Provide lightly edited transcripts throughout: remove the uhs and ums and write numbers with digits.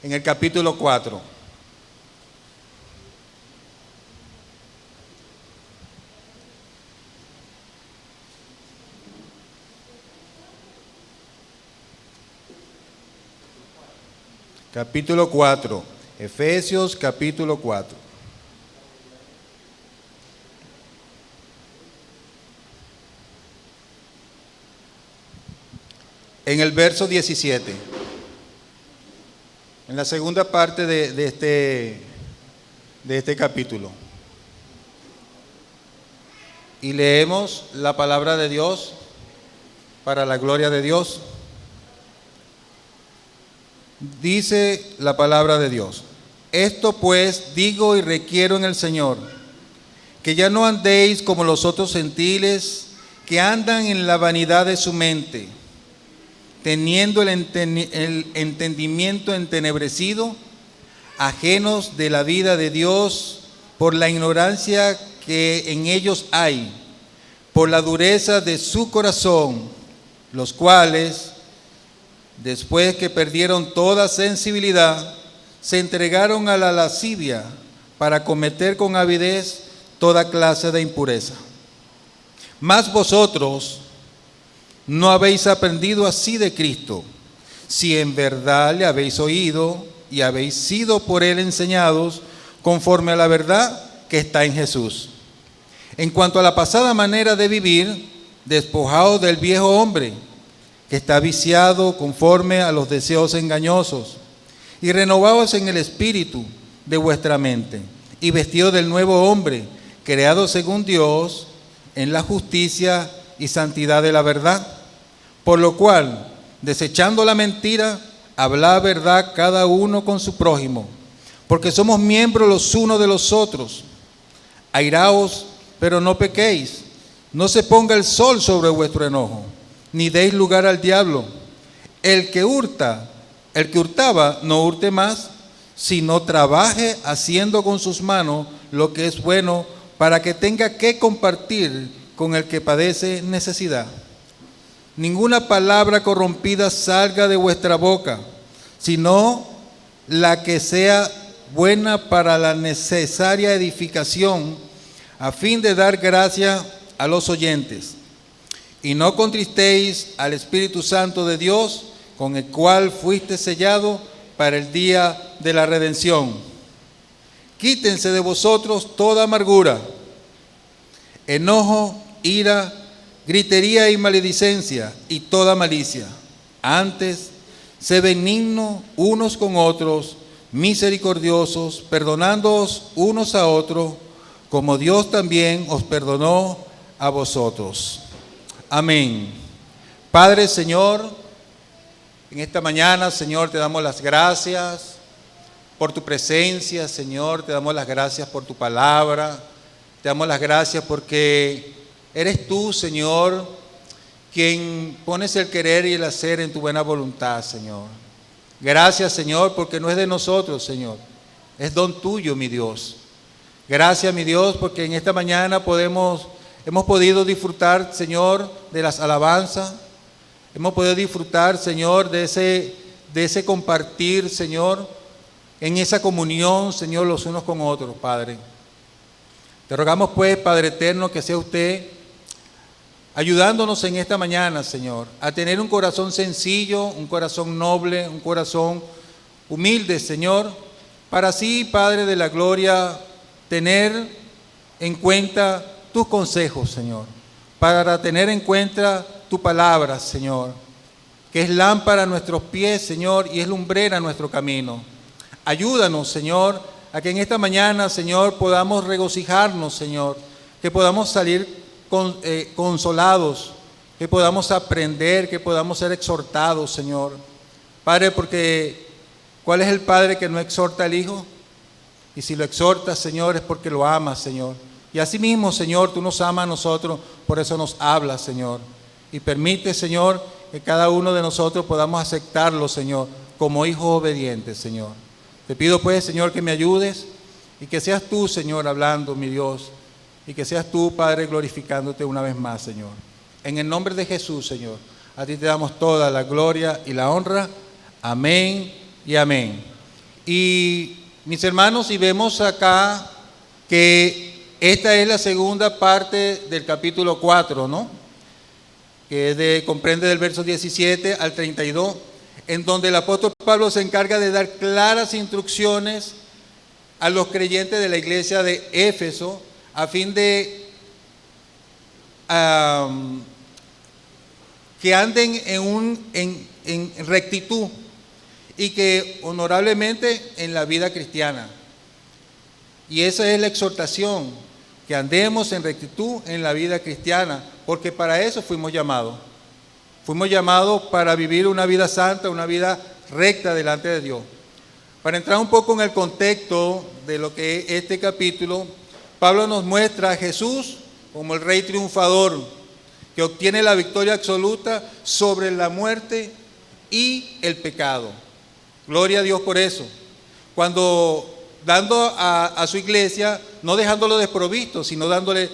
en el capítulo 4. Capítulo 4, Efesios capítulo 4. En el verso 17, en la segunda parte de este capítulo. Y leemos la palabra de Dios para la gloria de Dios. Dice la palabra de Dios: esto pues digo y requiero en el Señor, que ya no andéis como los otros gentiles que andan en la vanidad de su mente, teniendo el entendimiento entenebrecido, ajenos de la vida de Dios por la ignorancia que en ellos hay, por la dureza de su corazón, los cuales, después que perdieron toda sensibilidad, se entregaron a la lascivia para cometer con avidez toda clase de impureza. Mas vosotros no habéis aprendido así de Cristo, si en verdad le habéis oído y habéis sido por él enseñados conforme a la verdad que está en Jesús. En cuanto a la pasada manera de vivir, despojaos del viejo hombre, que está viciado conforme a los deseos engañosos, y renovaos en el espíritu de vuestra mente, y vestidos del nuevo hombre, creado según Dios, en la justicia y santidad de la verdad. Por lo cual, desechando la mentira, hablad verdad cada uno con su prójimo, porque somos miembros los unos de los otros. Airaos, pero no pequéis. No se ponga el sol sobre vuestro enojo, ni deis lugar al diablo. El que hurtaba, no hurte más, sino trabaje haciendo con sus manos lo que es bueno, para que tenga que compartir con el que padece necesidad. Ninguna palabra corrompida salga de vuestra boca, sino la que sea buena para la necesaria edificación, a fin de dar gracia a los oyentes. Y no contristéis al Espíritu Santo de Dios, con el cual fuiste sellado para el día de la redención. Quítense de vosotros toda amargura, enojo, ira, gritería y maledicencia y toda malicia. Antes, sé benignos unos con otros, misericordiosos, perdonándoos unos a otros, como Dios también os perdonó a vosotros. Amén. Padre, Señor, en esta mañana, Señor, te damos las gracias por tu presencia, Señor, te damos las gracias por tu palabra, te damos las gracias porque eres tú, Señor, quien pones el querer y el hacer en tu buena voluntad, Señor. Gracias, Señor, porque no es de nosotros, Señor, es don tuyo, mi Dios. Gracias, mi Dios, porque en esta mañana hemos podido disfrutar, Señor, de las alabanzas. Hemos podido disfrutar, Señor, de ese compartir, Señor, en esa comunión, Señor, los unos con otros, Padre. Te rogamos, pues, Padre eterno, que sea usted ayudándonos en esta mañana, Señor, a tener un corazón sencillo, un corazón noble, un corazón humilde, Señor, para así, Padre de la gloria, tener en cuenta tus consejos, Señor, para tener en cuenta tu palabra, Señor, que es lámpara a nuestros pies, Señor, y es lumbrera a nuestro camino. Ayúdanos, Señor, a que en esta mañana, Señor, podamos regocijarnos, Señor, que podamos salir consolados, que podamos aprender, que podamos ser exhortados, Señor. Padre, porque ¿cuál es el Padre que no exhorta al Hijo? Y si lo exhortas, Señor, es porque lo amas, Señor. Y así mismo, Señor, tú nos amas a nosotros, por eso nos hablas, Señor. Y permite, Señor, que cada uno de nosotros podamos aceptarlo, Señor, como hijos obedientes, Señor. Te pido, pues, Señor, que me ayudes y que seas tú, Señor, hablando, mi Dios, y que seas tú, Padre, glorificándote una vez más, Señor. En el nombre de Jesús, Señor, a ti te damos toda la gloria y la honra. Amén y amén. Y mis hermanos, si vemos acá que esta es la segunda parte del capítulo 4, ¿no? Que comprende del verso 17 al 32, en donde el apóstol Pablo se encarga de dar claras instrucciones a los creyentes de la iglesia de Éfeso a fin de que anden en rectitud y que honorablemente en la vida cristiana. Y esa es la exhortación, que andemos en rectitud en la vida cristiana, porque para eso fuimos llamados. Fuimos llamados para vivir una vida santa, una vida recta delante de Dios. Para entrar un poco en el contexto de lo que es este capítulo, Pablo nos muestra a Jesús como el Rey triunfador, que obtiene la victoria absoluta sobre la muerte y el pecado. Gloria a Dios por eso. Cuando dando a su iglesia, no dejándolo desprovisto, sino dándole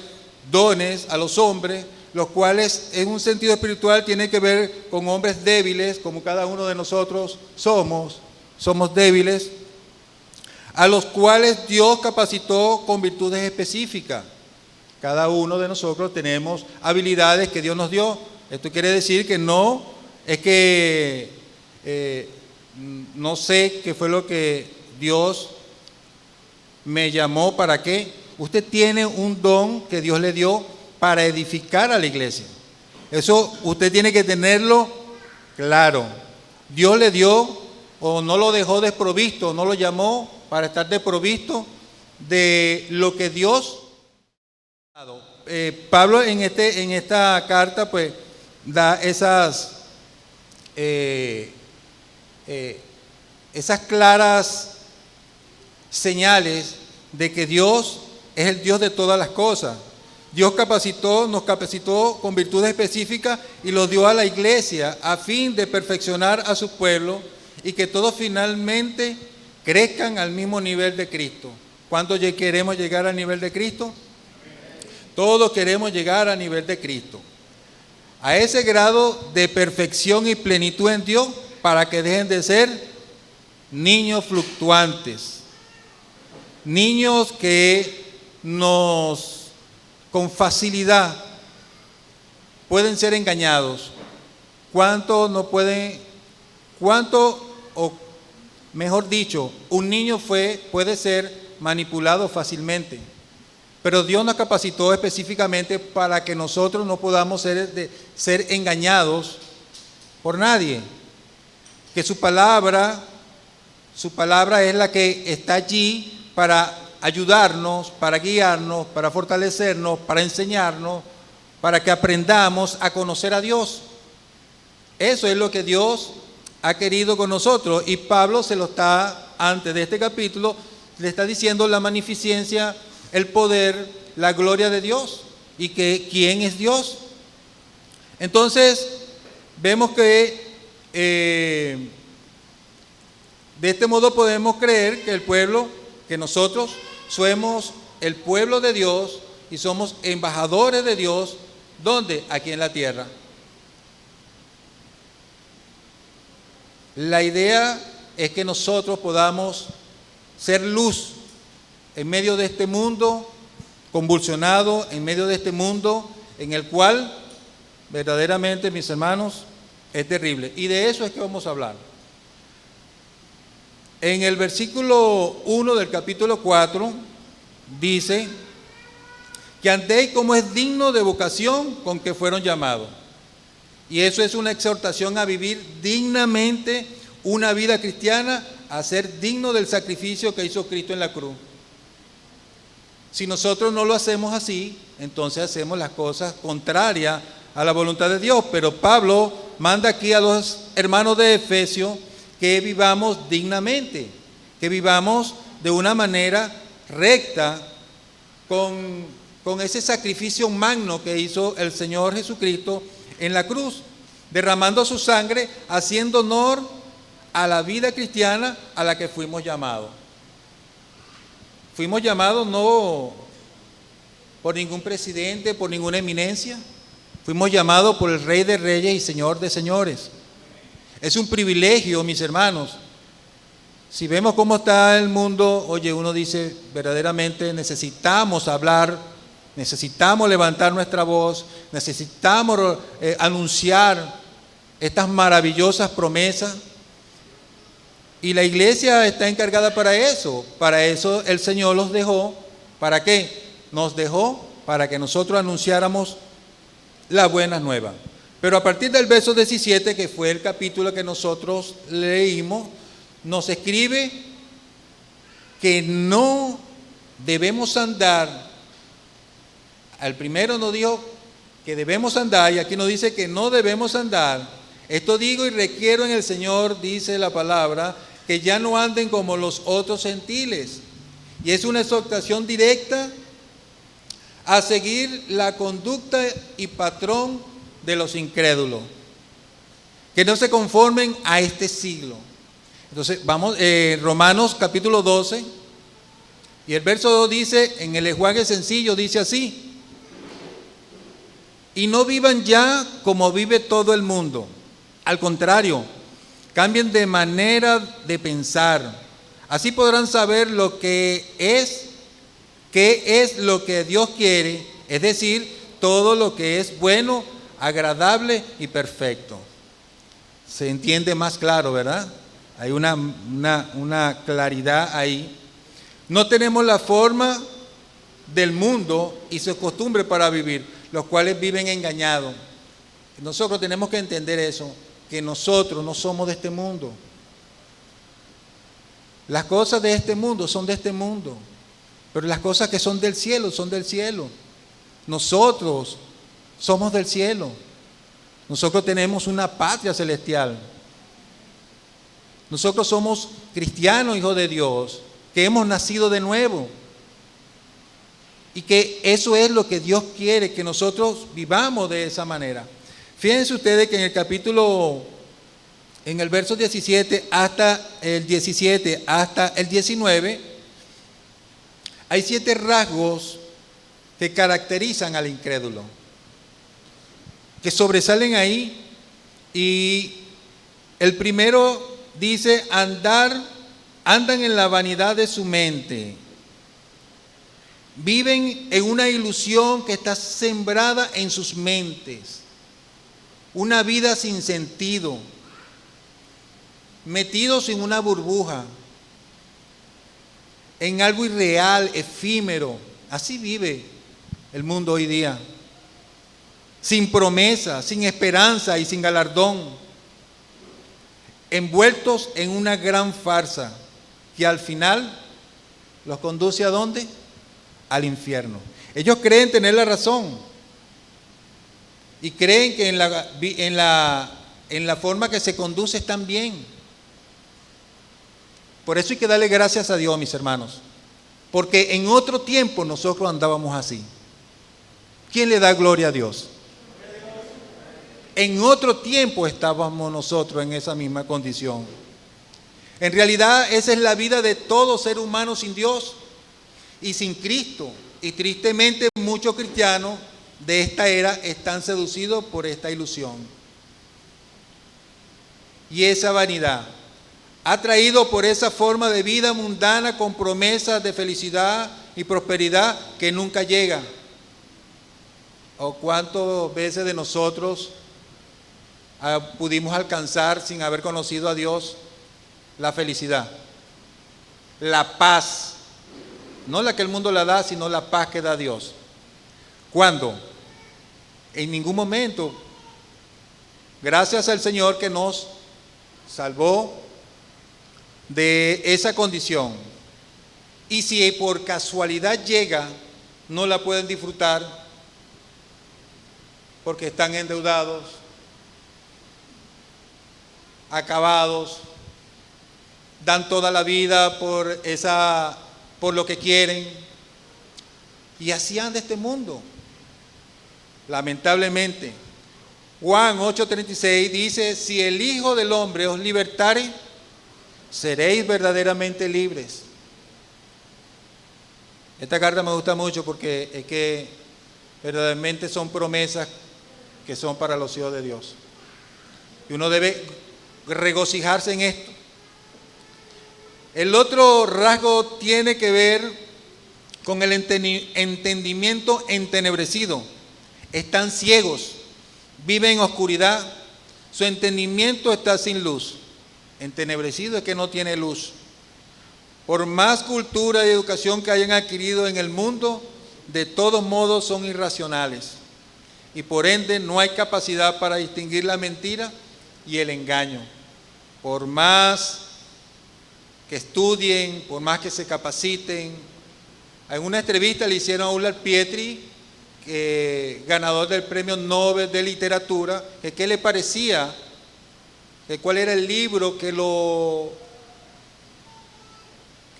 dones a los hombres, los cuales en un sentido espiritual tienen que ver con hombres débiles, como cada uno de nosotros somos débiles, a los cuales Dios capacitó con virtudes específicas. Cada uno de nosotros tenemos habilidades que Dios nos dio. Esto quiere decir que no es que no sé qué fue lo que Dios me llamó para qué. Usted tiene un don que Dios le dio para edificar a la iglesia. Eso usted tiene que tenerlo claro. Dios le dio o no lo dejó desprovisto, no lo llamó para estar desprovisto de lo que Dios ha dado. Pablo en esta carta pues da esas claras señales de que Dios es el Dios de todas las cosas. Dios nos capacitó con virtudes específicas y los dio a la iglesia a fin de perfeccionar a su pueblo y que todos finalmente crezcan al mismo nivel de Cristo. ¿Cuántos queremos llegar al nivel de Cristo? Todos queremos llegar al nivel de Cristo. A ese grado de perfección y plenitud en Dios para que dejen de ser niños fluctuantes. Niños que con facilidad pueden ser engañados. ¿Cuánto, o mejor dicho, un niño puede ser manipulado fácilmente? Pero Dios nos capacitó específicamente para que nosotros no podamos ser engañados por nadie. Que su palabra es la que está allí para ayudarnos, para guiarnos, para fortalecernos, para enseñarnos, para que aprendamos a conocer a Dios. Eso es lo que Dios ha querido con nosotros. Y Pablo antes de este capítulo, le está diciendo la magnificencia, el poder, la gloria de Dios y que quién es Dios. Entonces, vemos que de este modo podemos creer que nosotros somos el pueblo de Dios y somos embajadores de Dios. ¿Dónde? Aquí en la tierra. La idea es que nosotros podamos ser luz en medio de este mundo convulsionado, en medio de este mundo en el cual verdaderamente, mis hermanos, es terrible. Y de eso es que vamos a hablar. En el versículo 1 del capítulo 4 dice que andéis como es digno de vocación con que fueron llamados. Y eso es una exhortación a vivir dignamente una vida cristiana, a ser digno del sacrificio que hizo Cristo en la cruz. Si nosotros no lo hacemos así, entonces hacemos las cosas contrarias a la voluntad de Dios. Pero Pablo manda aquí a los hermanos de Efesios que vivamos dignamente, que vivamos de una manera recta, con ese sacrificio magno que hizo el Señor Jesucristo en la cruz, derramando su sangre, haciendo honor a la vida cristiana a la que fuimos llamados. Fuimos llamados no por ningún presidente, por ninguna eminencia. Fuimos llamados por el Rey de Reyes y Señor de Señores. Es un privilegio, mis hermanos, Si vemos cómo está el mundo, oye, uno dice, verdaderamente necesitamos hablar, necesitamos levantar nuestra voz, necesitamos anunciar estas maravillosas promesas. Y la iglesia está encargada para eso. Para eso el Señor los dejó. ¿Para qué? Nos dejó para que nosotros anunciáramos las buenas nuevas. Pero a partir del verso 17, que fue el capítulo que nosotros leímos, nos escribe que no debemos andar. Al primero nos dijo que debemos andar, y aquí nos dice que no debemos andar. Esto digo y requiero en el Señor, dice la palabra, que ya no anden como los otros gentiles. Y es una exhortación directa a seguir la conducta y patrón de los incrédulos, que no se conformen a este siglo. Entonces vamos, Romanos capítulo 12, y el verso 2 dice, en el lenguaje sencillo dice así: y no vivan ya como vive todo el mundo, al contrario, cambien de manera de pensar, así podrán saber lo que es, qué es lo que Dios quiere, es decir, todo lo que es bueno, agradable y perfecto. Se entiende más claro, ¿verdad? Hay una claridad ahí. No tenemos la forma del mundo y sus costumbres para vivir, los cuales viven engañados. Nosotros tenemos que entender eso, que nosotros no somos de este mundo. Las cosas de este mundo son de este mundo, pero las cosas que son del cielo son del cielo. Nosotros somos del cielo. Nosotros tenemos una patria celestial. Nosotros somos cristianos, hijos de Dios, que hemos nacido de nuevo. Y que eso es lo que Dios quiere, que nosotros vivamos de esa manera. Fíjense ustedes que en el verso 17 hasta el 19, hay 7 rasgos que caracterizan al incrédulo, que sobresalen ahí. Y el primero dice, andan en la vanidad de su mente. Viven en una ilusión que está sembrada en sus mentes. Una vida sin sentido. Metidos en una burbuja. En algo irreal, efímero. Así vive el mundo hoy día. Sin promesa, sin esperanza y sin galardón. Envueltos en una gran farsa que al final los conduce ¿a dónde? Al infierno. Ellos creen tener la razón y creen que en la forma que se conduce están bien. Por eso hay que darle gracias a Dios, mis hermanos, porque en otro tiempo nosotros andábamos así. ¿Quién le da gloria a Dios? En otro tiempo estábamos nosotros en esa misma condición. En realidad esa es la vida de todo ser humano sin Dios y sin Cristo. Y tristemente muchos cristianos de esta era están seducidos por esta ilusión. Y esa vanidad atraído por esa forma de vida mundana con promesas de felicidad y prosperidad que nunca llega. ¿O cuántas veces de nosotros pudimos alcanzar sin haber conocido a Dios la felicidad, la paz? No la que el mundo la da, sino la paz que da Dios. ¿Cuándo? En ningún momento. Gracias al Señor que nos salvó de esa condición. Y si por casualidad llega, no la pueden disfrutar porque están endeudados, acabados, dan toda la vida por lo que quieren, y así anda este mundo, lamentablemente. Juan 8:36 dice: si el Hijo del Hombre os libertare, seréis verdaderamente libres. Esta carta me gusta mucho porque es que verdaderamente son promesas que son para los hijos de Dios, y uno debe regocijarse en esto. El otro rasgo tiene que ver con el entendimiento entenebrecido. Están ciegos, viven en oscuridad, su entendimiento está sin luz. Entenebrecido es que no tiene luz. Por más cultura y educación que hayan adquirido en el mundo, de todos modos son irracionales. Y por ende no hay capacidad para distinguir la mentira y el engaño. Por más que estudien, por más que se capaciten. En una entrevista le hicieron a Ullal Pietri, ganador del Premio Nobel de Literatura, que qué le parecía, que cuál era el libro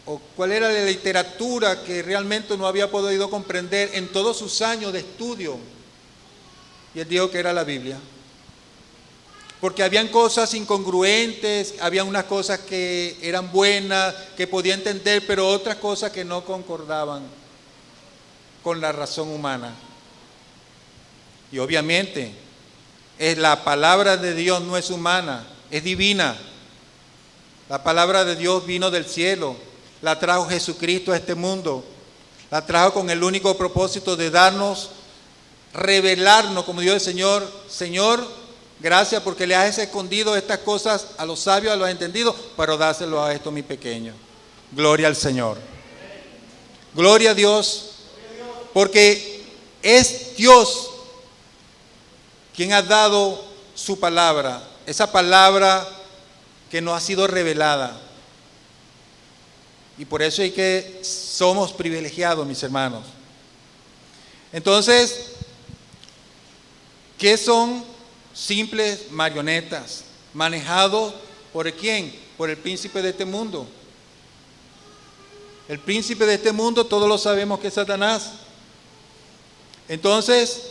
o cuál era la literatura que realmente no había podido comprender en todos sus años de estudio. Y él dijo que era la Biblia. Porque habían cosas incongruentes, había unas cosas que eran buenas, que podía entender, pero otras cosas que no concordaban con la razón humana. Y obviamente, la palabra de Dios no es humana, es divina. La palabra de Dios vino del cielo, la trajo Jesucristo a este mundo, la trajo con el único propósito de darnos, revelarnos, como dijo el Señor, Señor, gracias porque le has escondido estas cosas a los sabios, a los entendidos, para dárselo a estos mis pequeños. Gloria al Señor. Gloria a Dios, porque es Dios quien ha dado su palabra, esa palabra que nos ha sido revelada. Y por eso es que somos privilegiados, mis hermanos. Entonces, ¿qué son? Simples marionetas, manejados ¿por quién? Por el príncipe de este mundo. El príncipe de este mundo, todos lo sabemos que es Satanás. Entonces,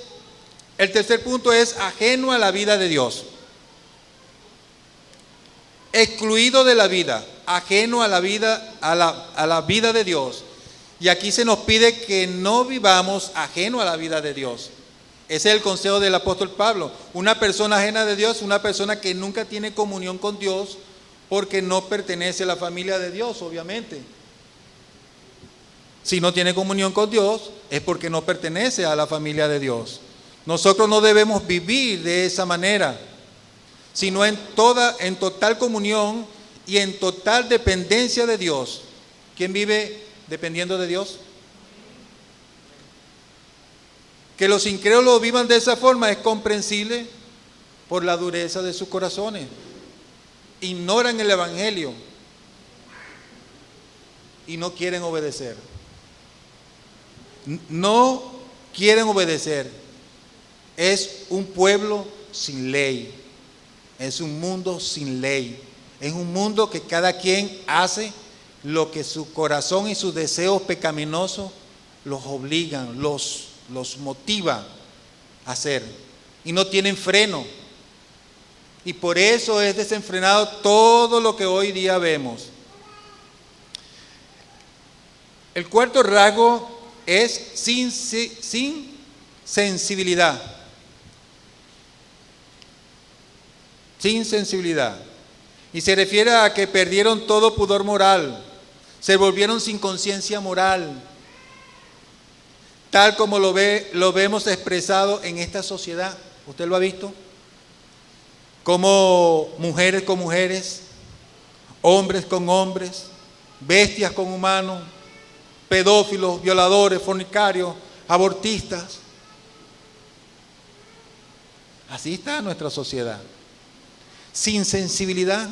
el tercer punto es ajeno a la vida de Dios. Excluido de la vida, ajeno a la vida, a la vida de Dios. Y aquí se nos pide que no vivamos ajeno a la vida de Dios. Ese es el consejo del apóstol Pablo. Una persona ajena de Dios, una persona que nunca tiene comunión con Dios porque no pertenece a la familia de Dios, obviamente. Si no tiene comunión con Dios es porque no pertenece a la familia de Dios. Nosotros no debemos vivir de esa manera, sino en total comunión y en total dependencia de Dios. ¿Quién vive dependiendo de Dios? Que los incrédulos vivan de esa forma es comprensible por la dureza de sus corazones. Ignoran el Evangelio y no quieren obedecer. No quieren obedecer. Es un pueblo sin ley. Es un mundo sin ley. Es un mundo que cada quien hace lo que su corazón y sus deseos pecaminosos los obligan, los motiva a hacer, y no tienen freno, y por eso es desenfrenado todo lo que hoy día vemos. El cuarto rasgo es sin sensibilidad. Sin sensibilidad, y se refiere a que perdieron todo pudor moral, se volvieron sin conciencia moral, tal como lo vemos expresado en esta sociedad. ¿Usted lo ha visto? Como mujeres con mujeres, hombres con hombres, bestias con humanos, pedófilos, violadores, fornicarios, abortistas. Así está nuestra sociedad, sin sensibilidad.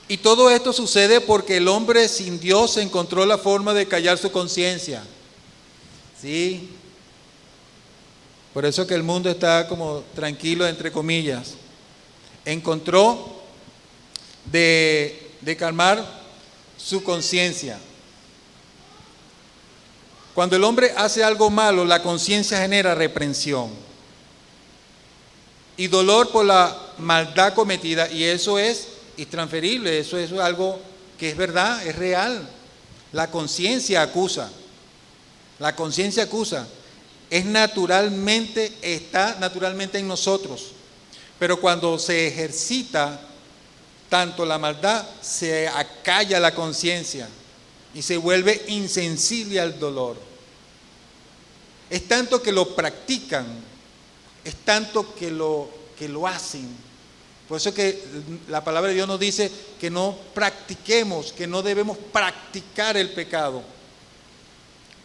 Y todo esto sucede porque el hombre sin Dios encontró la forma de callar su conciencia. Sí, por eso que el mundo está como tranquilo, entre comillas. Encontró de calmar su conciencia. Cuando el hombre hace algo malo, la conciencia genera reprensión y dolor por la maldad cometida, y eso es intransferible, eso es algo que es verdad, es real. La conciencia acusa. La conciencia acusa, está naturalmente en nosotros, pero cuando se ejercita tanto la maldad, se acalla la conciencia y se vuelve insensible al dolor. Es tanto que lo practican, es tanto que lo hacen. Por eso que la palabra de Dios nos dice que no practiquemos, que no debemos practicar el pecado.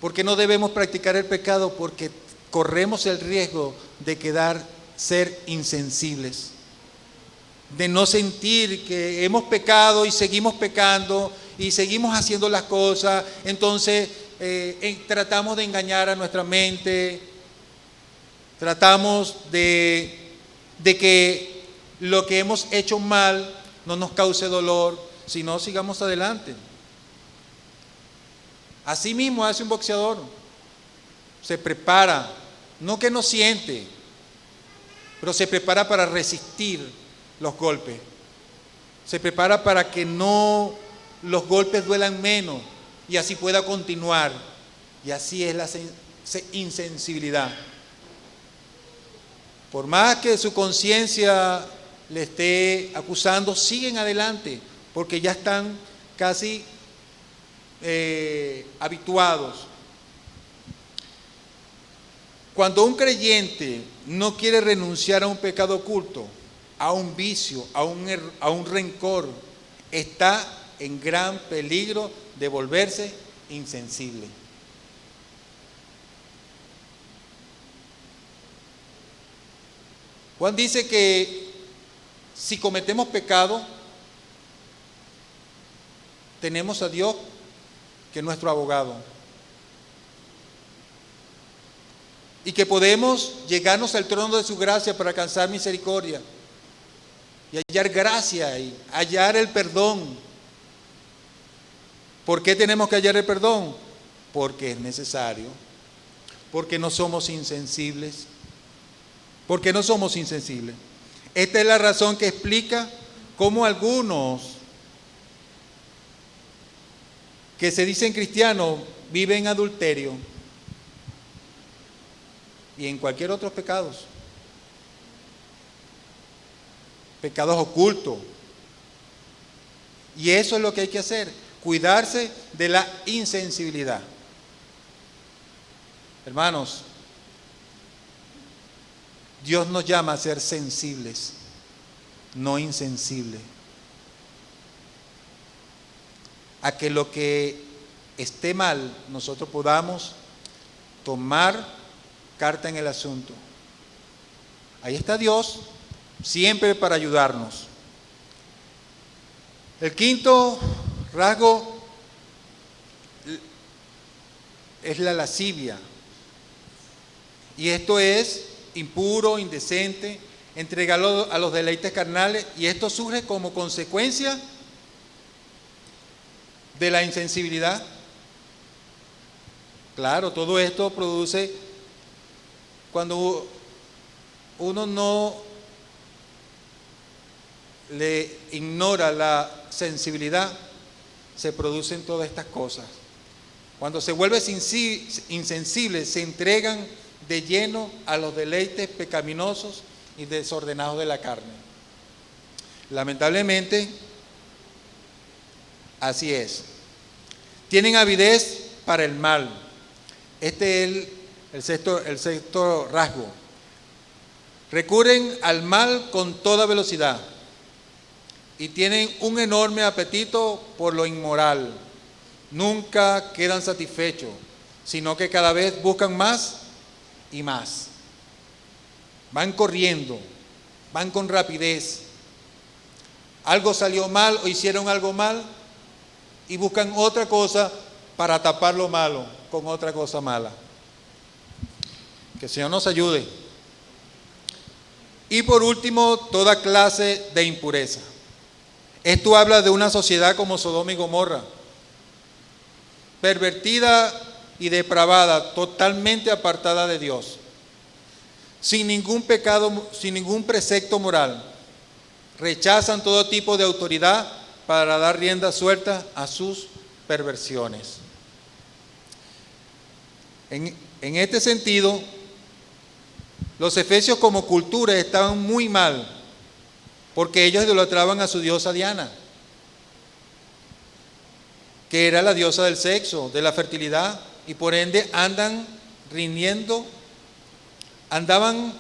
¿Por qué no debemos practicar el pecado? Porque corremos el riesgo de ser insensibles, de no sentir que hemos pecado y seguimos pecando y seguimos haciendo las cosas. Entonces tratamos de engañar a nuestra mente, tratamos de que lo que hemos hecho mal no nos cause dolor, sino sigamos adelante. Así mismo hace un boxeador, se prepara, no que no siente, pero se prepara para resistir los golpes, se prepara para que los golpes duelan menos y así pueda continuar. Y así es la insensibilidad. Por más que su conciencia le esté acusando, siguen adelante porque ya están casi habituados. Cuando un creyente no quiere renunciar a un pecado oculto, a un vicio, a un rencor, está en gran peligro de volverse insensible. Juan dice que si cometemos pecado, tenemos a Dios, que es nuestro abogado, y que podemos llegarnos al trono de su gracia para alcanzar misericordia y hallar gracia y hallar el perdón. ¿Por qué tenemos que hallar el perdón? Porque es necesario, porque no somos insensibles, porque no somos insensibles. Esta es la razón que explica cómo algunos que se dicen cristianos viven en adulterio y en cualquier otro pecados ocultos. Y eso es lo que hay que hacer, cuidarse de la insensibilidad. Hermanos, Dios nos llama a ser sensibles, no insensibles. A que lo que esté mal, nosotros podamos tomar carta en el asunto. Ahí está Dios, siempre para ayudarnos. El quinto rasgo es la lascivia. Y esto es impuro, indecente, entregado a los deleites carnales, y esto surge como consecuencia de la insensibilidad. Claro, todo esto produce, cuando uno no le ignora la sensibilidad, se producen todas estas cosas. Cuando se vuelve insensible, se entregan de lleno a los deleites pecaminosos y desordenados de la carne. Lamentablemente, así es. Tienen avidez para el mal. Este es el sexto rasgo. Recurren al mal con toda velocidad y tienen un enorme apetito por lo inmoral. Nunca quedan satisfechos, sino que cada vez buscan más y más. Van corriendo, van con rapidez. Algo salió mal o hicieron algo mal y buscan otra cosa para tapar lo malo con otra cosa mala. Que el Señor nos ayude. Y por último, toda clase de impureza. Esto habla de una sociedad como Sodoma y Gomorra, pervertida y depravada, totalmente apartada de Dios, sin ningún pecado, sin ningún precepto moral. Rechazan todo tipo de autoridad para dar rienda suelta a sus perversiones. En este sentido, los efesios como cultura estaban muy mal, porque ellos idolatraban a su diosa Diana, que era la diosa del sexo, de la fertilidad, y por ende andaban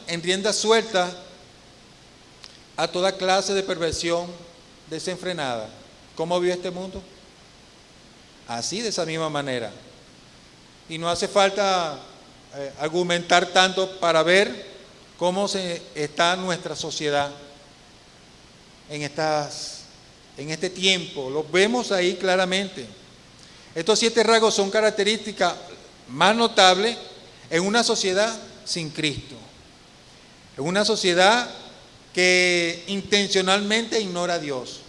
en rienda suelta a toda clase de perversión desenfrenada. ¿Cómo vive este mundo? Así, de esa misma manera. Y no hace falta argumentar tanto para ver cómo está nuestra sociedad en este tiempo. Lo vemos ahí claramente. Estos 7 rasgos son características más notables en una sociedad sin Cristo, en una sociedad que intencionalmente ignora a Dios.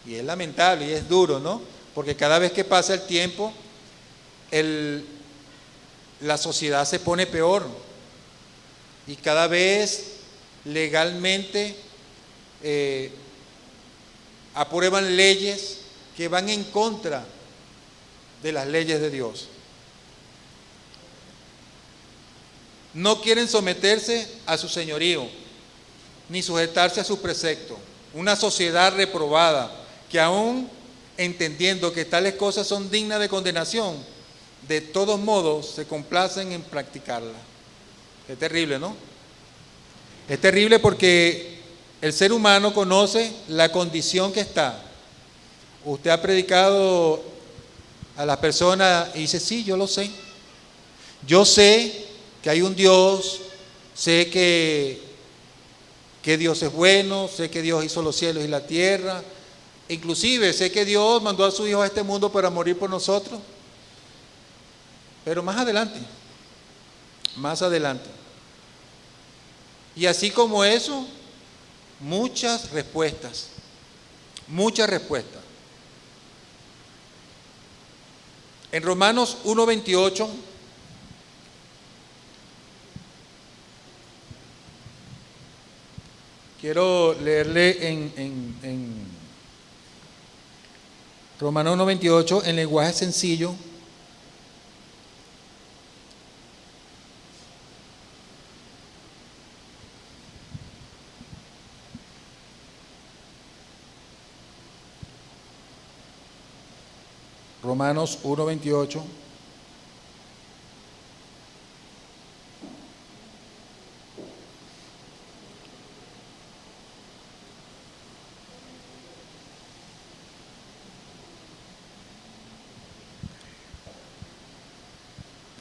Y es lamentable y es duro, ¿no? Porque cada vez que pasa el tiempo, la sociedad se pone peor y cada vez legalmente aprueban leyes que van en contra de las leyes de Dios. No quieren someterse a su señorío, ni sujetarse a sus preceptos. Una sociedad reprobada que aún entendiendo que tales cosas son dignas de condenación, de todos modos se complacen en practicarlas. Es terrible, ¿no? Es terrible porque el ser humano conoce la condición que está. Usted ha predicado a las personas y dice, sí, yo lo sé. Yo sé que hay un Dios, sé que Dios es bueno, sé que Dios hizo los cielos y la tierra, inclusive sé que Dios mandó a su Hijo a este mundo para morir por nosotros. Pero más adelante. Y así como eso, muchas respuestas. En Romanos 1:28, quiero leerle en Romanos 1:28 en lenguaje sencillo. Romanos 1:28.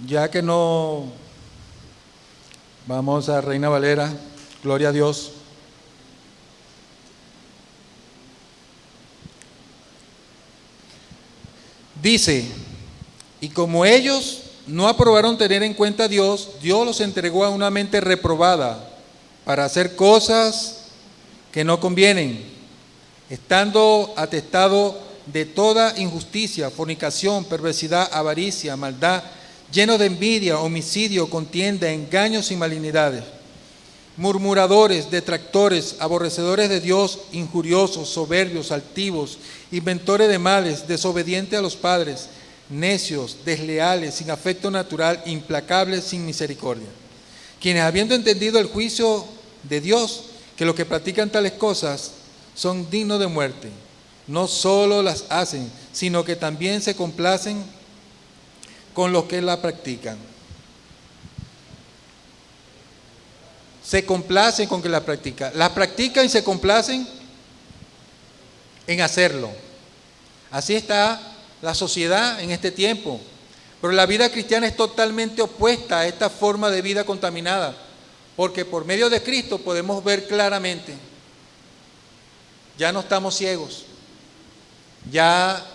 Ya que no vamos a Reina Valera, gloria a Dios. Dice, y como ellos no aprobaron tener en cuenta a Dios, Dios los entregó a una mente reprobada para hacer cosas que no convienen, estando atestado de toda injusticia, fornicación, perversidad, avaricia, maldad, lleno de envidia, homicidio, contienda, engaños y malignidades, murmuradores, detractores, aborrecedores de Dios, injuriosos, soberbios, altivos, inventores de males, desobedientes a los padres, necios, desleales, sin afecto natural, implacables, sin misericordia, quienes habiendo entendido el juicio de Dios, que los que practican tales cosas son dignos de muerte, no solo las hacen, sino que también se complacen con los que la practican. Se complacen con que la practican. Las practican y se complacen en hacerlo. Así está la sociedad en este tiempo. Pero la vida cristiana es totalmente opuesta a esta forma de vida contaminada, porque por medio de Cristo podemos ver claramente. Ya no estamos ciegos. Ya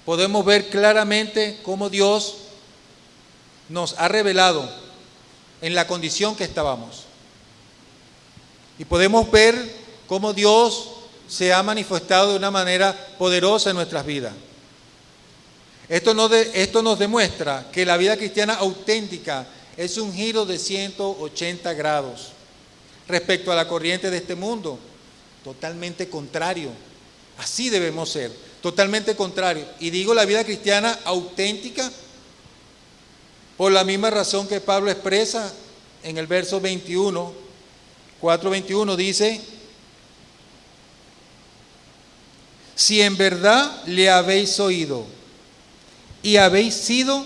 podemos ver claramente cómo Dios nos ha revelado en la condición que estábamos. Y podemos ver cómo Dios se ha manifestado de una manera poderosa en nuestras vidas. Esto nos demuestra que la vida cristiana auténtica es un giro de 180 grados respecto a la corriente de este mundo. Totalmente contrario. Así debemos ser, totalmente contrario. Y digo la vida cristiana auténtica por la misma razón que Pablo expresa en el verso 21, 4:21 dice, si en verdad le habéis oído y habéis sido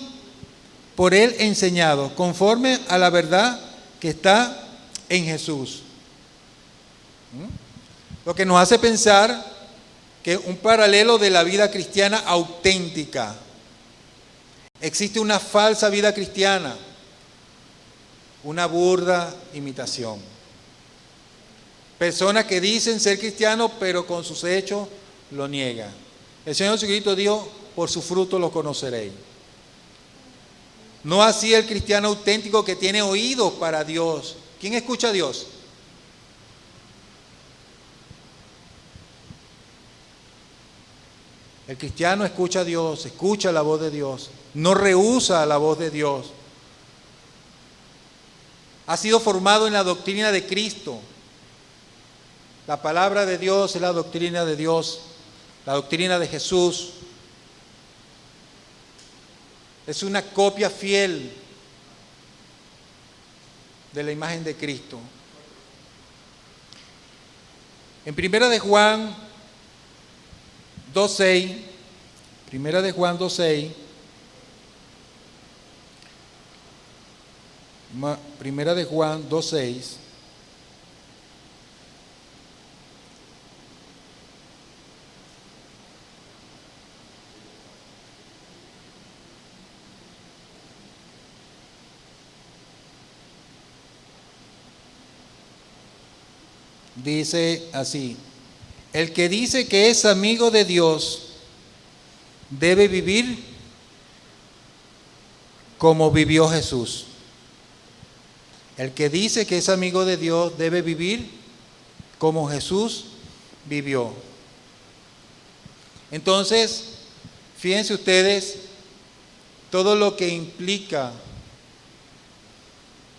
por él enseñados, conforme a la verdad que está en Jesús. Lo que nos hace pensar que un paralelo de la vida cristiana auténtica. Existe una falsa vida cristiana, una burda imitación. Personas que dicen ser cristianos, pero con sus hechos lo niegan. El Señor Jesucristo dijo, por su fruto lo conoceréis. No así el cristiano auténtico que tiene oídos para Dios. ¿Quién escucha a Dios? El cristiano escucha a Dios, escucha la voz de Dios, no rehúsa la voz de Dios. Ha sido formado en la doctrina de Cristo. La palabra de Dios es la doctrina de Dios, la doctrina de Jesús. Es una copia fiel de la imagen de Cristo. En Primera de Juan 2:6, Primera de Juan 2:6, Primera de Juan 2:6, dice así: el que dice que es amigo de Dios debe vivir como vivió Jesús. El que dice que es amigo de Dios debe vivir como Jesús vivió. Entonces, fíjense ustedes todo lo que implica,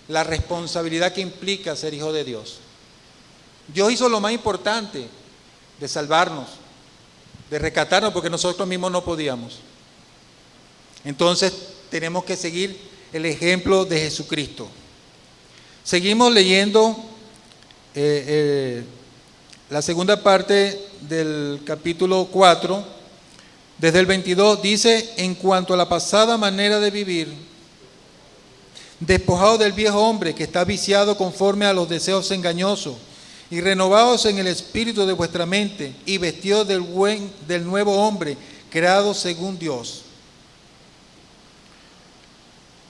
la responsabilidad que implica ser hijo de Dios. Dios hizo lo más importante, de salvarnos, de rescatarnos, porque nosotros mismos no podíamos. Entonces tenemos que seguir el ejemplo de Jesucristo. Seguimos leyendo la segunda parte del capítulo 4, desde el 22, dice: en cuanto a la pasada manera de vivir, despojados del viejo hombre que está viciado conforme a los deseos engañosos, y renovados en el espíritu de vuestra mente, y vestidos del nuevo hombre, creado según Dios,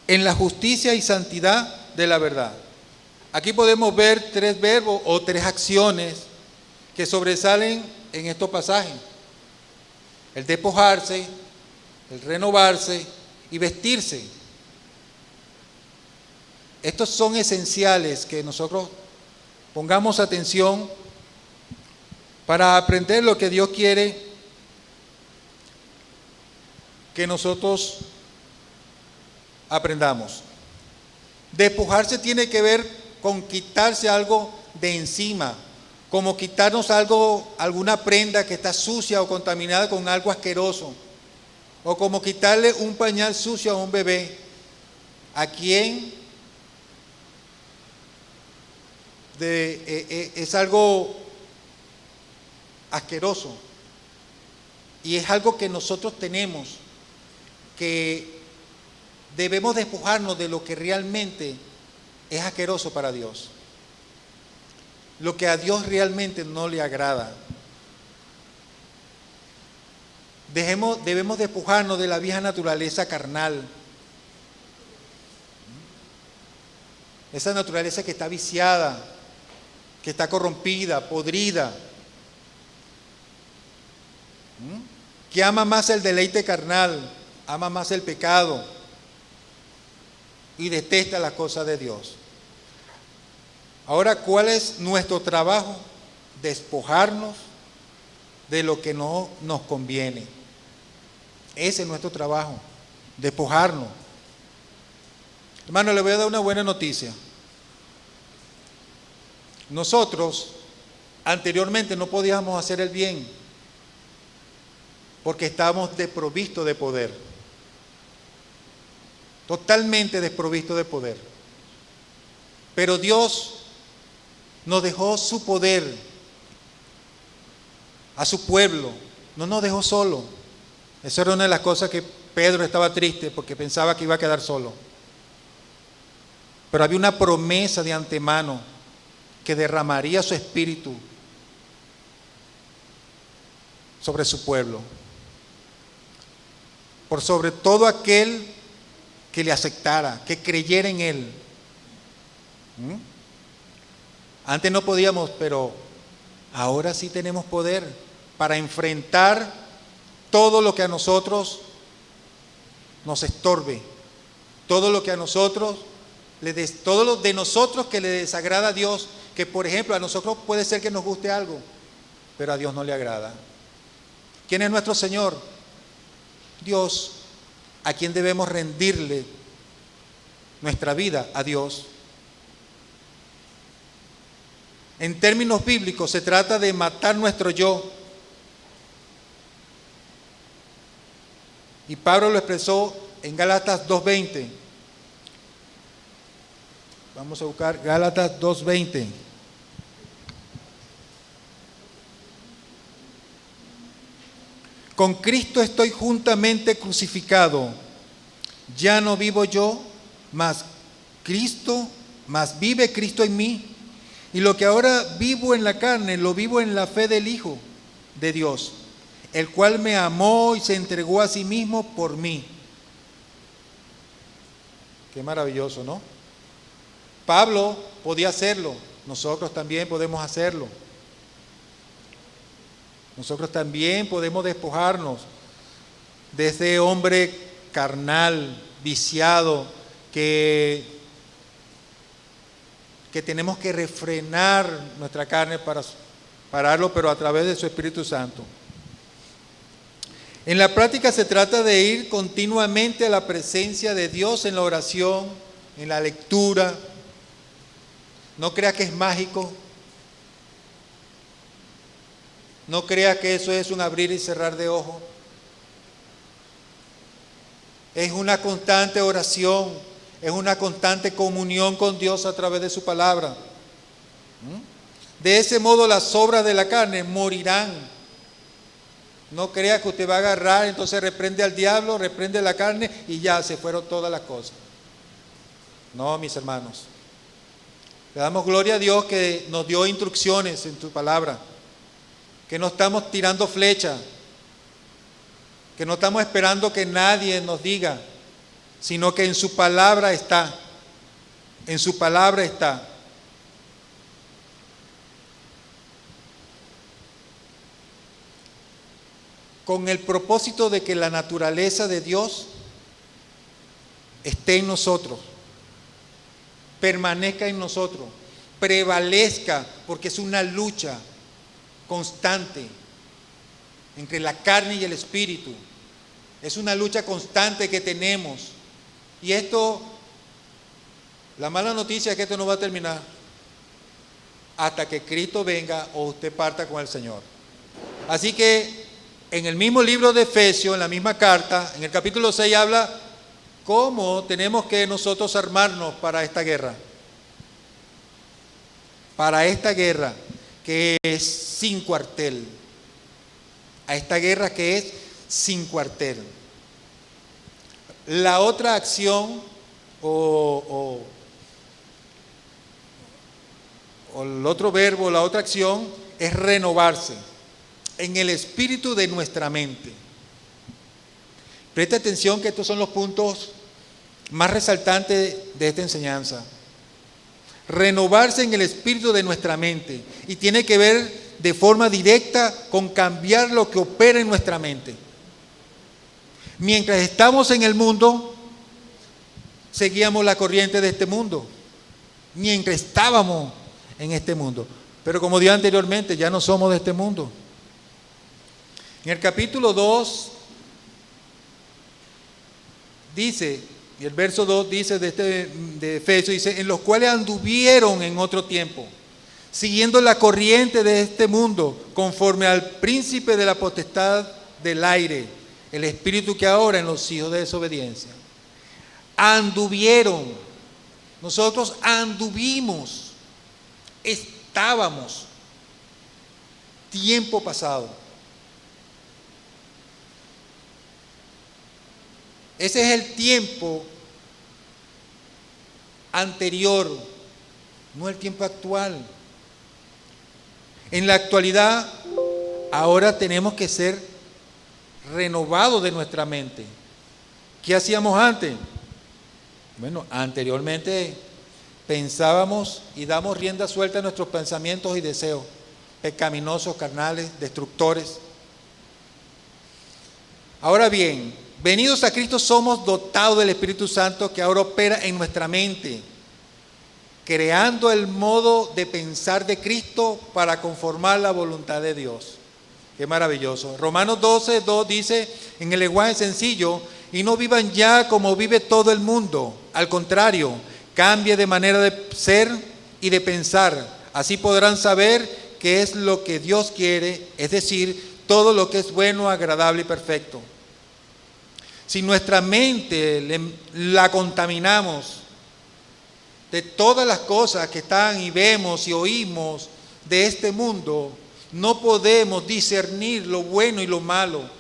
en la justicia y santidad de la verdad. Aquí podemos ver tres verbos o tres acciones que sobresalen en estos pasajes: el despojarse, el renovarse y vestirse. Estos son esenciales que nosotros pongamos atención para aprender lo que Dios quiere que nosotros aprendamos. Despojarse tiene que ver con quitarse algo de encima, como quitarnos algo, alguna prenda que está sucia o contaminada con algo asqueroso, o como quitarle un pañal sucio a un bebé. ¿A quién? Es algo asqueroso, y es algo que nosotros tenemos, que debemos despojarnos de lo que realmente es asqueroso para Dios, lo que a Dios realmente no le agrada. Debemos despojarnos de la vieja naturaleza carnal, esa naturaleza que está viciada, que está corrompida, podrida, que ama más el deleite carnal, ama más el pecado y detesta las cosas de Dios. Ahora, ¿cuál es nuestro trabajo? Despojarnos de lo que no nos conviene. Ese es nuestro trabajo, despojarnos. Hermano, le voy a dar una buena noticia. Nosotros anteriormente no podíamos hacer el bien porque estábamos desprovistos de poder, totalmente desprovistos de poder. Pero Dios nos dejó su poder a su pueblo, no nos dejó solo. Esa era una de las cosas que Pedro estaba triste porque pensaba que iba a quedar solo. Pero había una promesa de antemano que derramaría su espíritu sobre su pueblo, por sobre todo aquel que le aceptara, que creyera en él. Antes no podíamos, pero ahora sí tenemos poder para enfrentar todo lo que a nosotros nos estorbe, todo lo que a nosotros, todo lo de nosotros que le desagrada a Dios, que por ejemplo a nosotros puede ser que nos guste algo, pero a Dios no le agrada. ¿Quién es nuestro Señor? Dios, a quien debemos rendirle nuestra vida, a Dios. En términos bíblicos se trata de matar nuestro yo. Y Pablo lo expresó en Gálatas 2:20. Vamos a buscar Gálatas 2:20. Con Cristo estoy juntamente crucificado. Ya no vivo yo, mas vive Cristo en mí. Y lo que ahora vivo en la carne, lo vivo en la fe del Hijo de Dios, el cual me amó y se entregó a sí mismo por mí. Qué maravilloso, ¿no? Pablo podía hacerlo, nosotros también podemos hacerlo. Nosotros también podemos despojarnos de ese hombre carnal, viciado, que tenemos que refrenar nuestra carne para pararlo, pero a través de su Espíritu Santo. En la práctica se trata de ir continuamente a la presencia de Dios en la oración, en la lectura. No crea que es mágico. No crea que eso es un abrir y cerrar de ojos. Es una constante oración, es una constante comunión con Dios a través de su palabra. De ese modo las obras de la carne morirán. No crea que usted va a agarrar, entonces reprende al diablo, reprende la carne y ya se fueron todas las cosas. No, mis hermanos. Le damos gloria a Dios que nos dio instrucciones en su palabra. Que no estamos tirando flecha, que no estamos esperando que nadie nos diga, sino que en su palabra está, en su palabra está. Con el propósito de que la naturaleza de Dios esté en nosotros, permanezca en nosotros, prevalezca, porque es una lucha constante entre la carne y el espíritu. Es una lucha constante que tenemos. Y esto, la mala noticia es que esto no va a terminar hasta que Cristo venga o usted parta con el Señor. Así que en el mismo libro de Efesios, en la misma carta, en el capítulo 6 habla cómo tenemos que nosotros armarnos para esta guerra. Para esta guerra que es sin cuartel, a esta guerra que es sin cuartel. La otra acción o el otro verbo, la otra acción es renovarse en el espíritu de nuestra mente. Presta atención que estos son los puntos más resaltantes de esta enseñanza. Renovarse en el espíritu de nuestra mente, y tiene que ver de forma directa con cambiar lo que opera en nuestra mente. Mientras estamos en el mundo, seguíamos la corriente de este mundo, mientras estábamos en este mundo. Pero como dije anteriormente, ya no somos de este mundo. En el capítulo 2 dice, y el verso 2 dice de Efesios, dice, en los cuales anduvieron en otro tiempo, siguiendo la corriente de este mundo, conforme al príncipe de la potestad del aire, el espíritu que ahora en los hijos de desobediencia. Anduvieron, nosotros anduvimos, estábamos, tiempo pasado. Ese es el tiempo anterior, no el tiempo actual. En la actualidad, ahora tenemos que ser renovados de nuestra mente. ¿Qué hacíamos antes? Bueno, anteriormente pensábamos y damos rienda suelta a nuestros pensamientos y deseos pecaminosos, carnales, destructores. Ahora bien, venidos a Cristo somos dotados del Espíritu Santo que ahora opera en nuestra mente, creando el modo de pensar de Cristo para conformar la voluntad de Dios. Qué maravilloso. Romanos 12:2 dice en el lenguaje sencillo: y no vivan ya como vive todo el mundo. Al contrario, cambie de manera de ser y de pensar. Así podrán saber qué es lo que Dios quiere, es decir, todo lo que es bueno, agradable y perfecto. Si nuestra mente la contaminamos de todas las cosas que están y vemos y oímos de este mundo, no podemos discernir lo bueno y lo malo.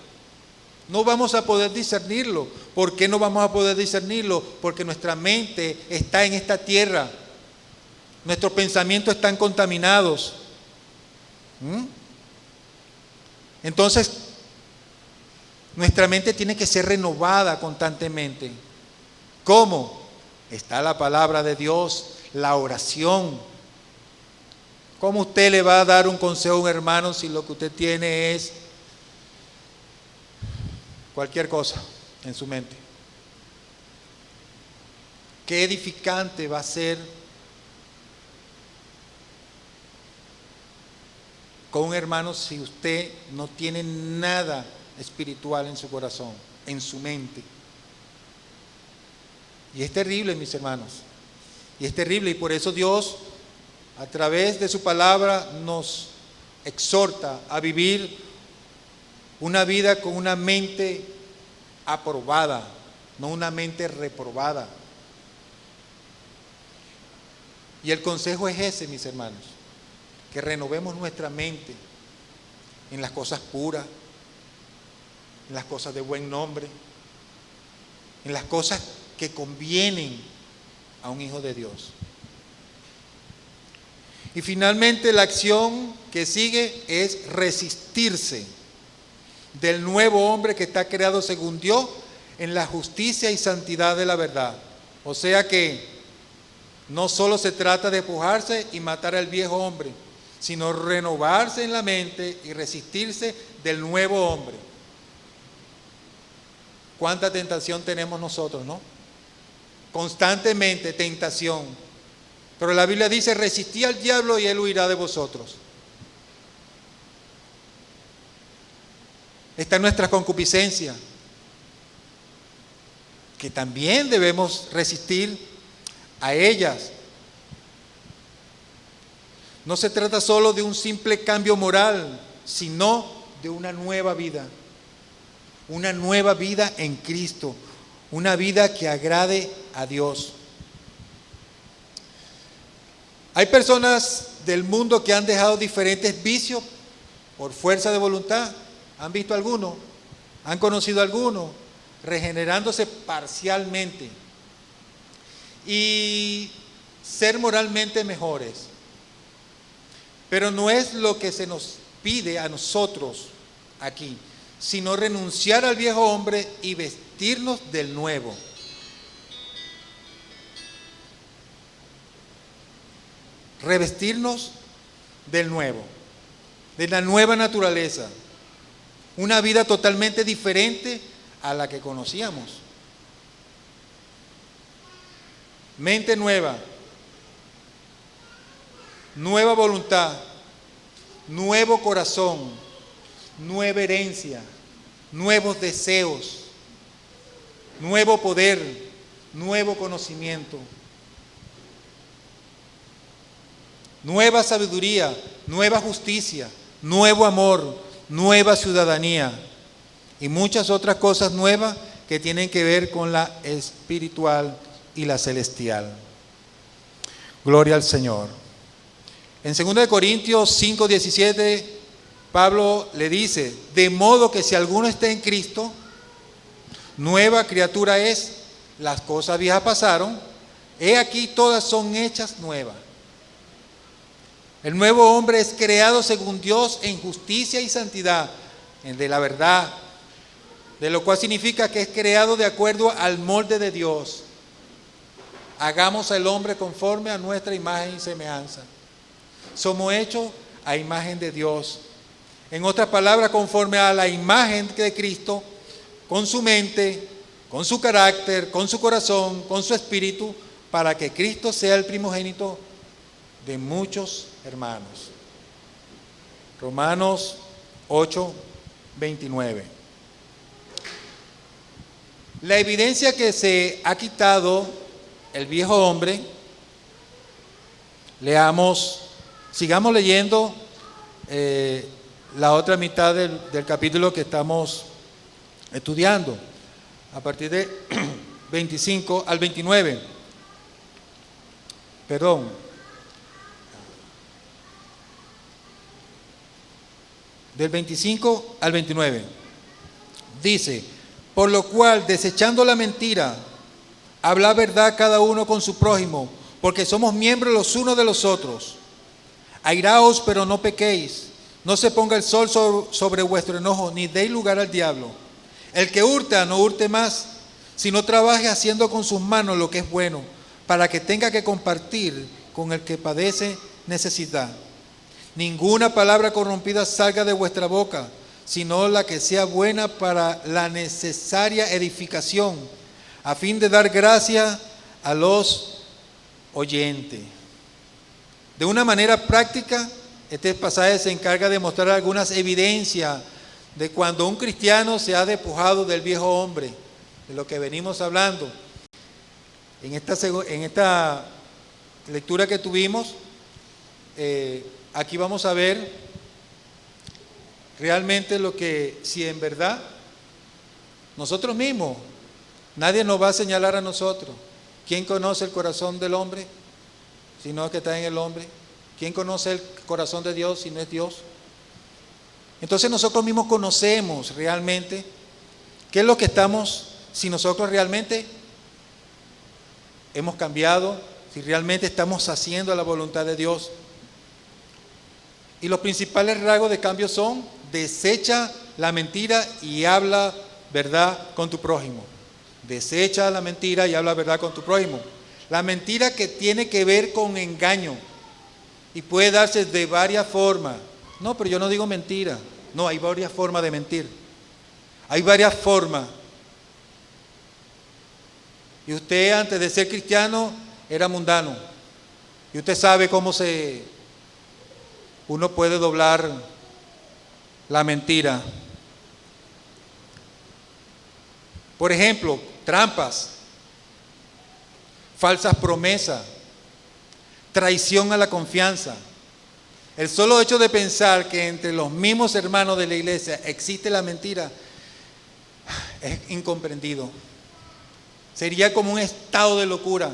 No vamos a poder discernirlo. ¿Por qué no vamos a poder discernirlo? Porque nuestra mente está en esta tierra. Nuestros pensamientos están contaminados. Entonces, nuestra mente tiene que ser renovada constantemente. ¿Cómo? Está la palabra de Dios, la oración. ¿Cómo usted le va a dar un consejo a un hermano si lo que usted tiene es cualquier cosa en su mente? ¿Qué edificante va a ser con un hermano si usted no tiene nada espiritual en su corazón, en su mente? Y es terrible, mis hermanos. Y es terrible, y por eso Dios, a través de su palabra, nos exhorta a vivir una vida con una mente aprobada, no una mente reprobada. Y el consejo es ese, mis hermanos, que renovemos nuestra mente en las cosas puras, en las cosas de buen nombre, en las cosas que convienen a un hijo de Dios. Y finalmente la acción que sigue es resistirse del nuevo hombre que está creado según Dios en la justicia y santidad de la verdad. O sea que no solo se trata de despojarse y matar al viejo hombre, sino renovarse en la mente y resistirse del nuevo hombre. ¿Cuánta tentación tenemos nosotros, no? Constantemente tentación. Pero la Biblia dice: resistid al diablo y él huirá de vosotros. Está en nuestra concupiscencia, que también debemos resistir a ellas. No se trata solo de un simple cambio moral, sino de una nueva vida en Cristo, una vida que agrade a Dios. Hay personas del mundo que han dejado diferentes vicios por fuerza de voluntad. ¿Han visto alguno? ¿Han conocido alguno? Regenerándose parcialmente y ser moralmente mejores. Pero no es lo que se nos pide a nosotros aquí, sino renunciar al viejo hombre y vestirnos del nuevo. Revestirnos del nuevo, de la nueva naturaleza, una vida totalmente diferente a la que conocíamos. Mente nueva, nueva voluntad, nuevo corazón, nueva herencia, nuevos deseos, nuevo poder, nuevo conocimiento, nueva sabiduría, nueva justicia, nuevo amor, nueva ciudadanía y muchas otras cosas nuevas que tienen que ver con la espiritual y la celestial. Gloria al Señor. En 2 Corintios 5:17, Pablo le dice: de modo que si alguno está en Cristo, nueva criatura es, las cosas viejas pasaron, he aquí todas son hechas nuevas. El nuevo hombre es creado según Dios en justicia y santidad, en de la verdad, de lo cual significa que es creado de acuerdo al molde de Dios. Hagamos al hombre conforme a nuestra imagen y semejanza. Somos hechos a imagen de Dios. En otras palabras, conforme a la imagen de Cristo, con su mente, con su carácter, con su corazón, con su espíritu, para que Cristo sea el primogénito de muchos hermanos. Romanos 8, 29. La evidencia que se ha quitado el viejo hombre, sigamos leyendo la otra mitad del capítulo que estamos estudiando, a partir de 25 al 29. Perdón. Del 25 al 29. Dice: por lo cual, desechando la mentira, habla verdad cada uno con su prójimo, porque somos miembros los unos de los otros. Airaos, pero no pequéis. No se ponga el sol sobre vuestro enojo, ni deis lugar al diablo. El que hurta, no hurte más, sino trabaje haciendo con sus manos lo que es bueno, para que tenga que compartir con el que padece necesidad. Ninguna palabra corrompida salga de vuestra boca, sino la que sea buena para la necesaria edificación, a fin de dar gracia a los oyentes. De una manera práctica, este pasaje se encarga de mostrar algunas evidencias de cuando un cristiano se ha despojado del viejo hombre, de lo que venimos hablando. En esta lectura que tuvimos, aquí vamos a ver realmente lo que, si en verdad, nosotros mismos, nadie nos va a señalar a nosotros. ¿Quién conoce el corazón del hombre? Si no es que está en el hombre. ¿Quién conoce el corazón de Dios si no es Dios? Entonces nosotros mismos conocemos realmente qué es lo que estamos, si nosotros realmente hemos cambiado, si realmente estamos haciendo la voluntad de Dios. Y los principales rasgos de cambio son: desecha la mentira y habla verdad con tu prójimo. Desecha la mentira y habla verdad con tu prójimo. La mentira que tiene que ver con engaño y puede darse de varias formas. No, pero yo no digo mentira. No, hay varias formas de mentir. Hay varias formas. Y usted, antes de ser cristiano, era mundano. Y usted sabe cómo uno puede doblar la mentira. Por ejemplo, trampas, falsas promesas, traición a la confianza. El solo hecho de pensar que entre los mismos hermanos de la iglesia existe la mentira es incomprendido. Sería como un estado de locura.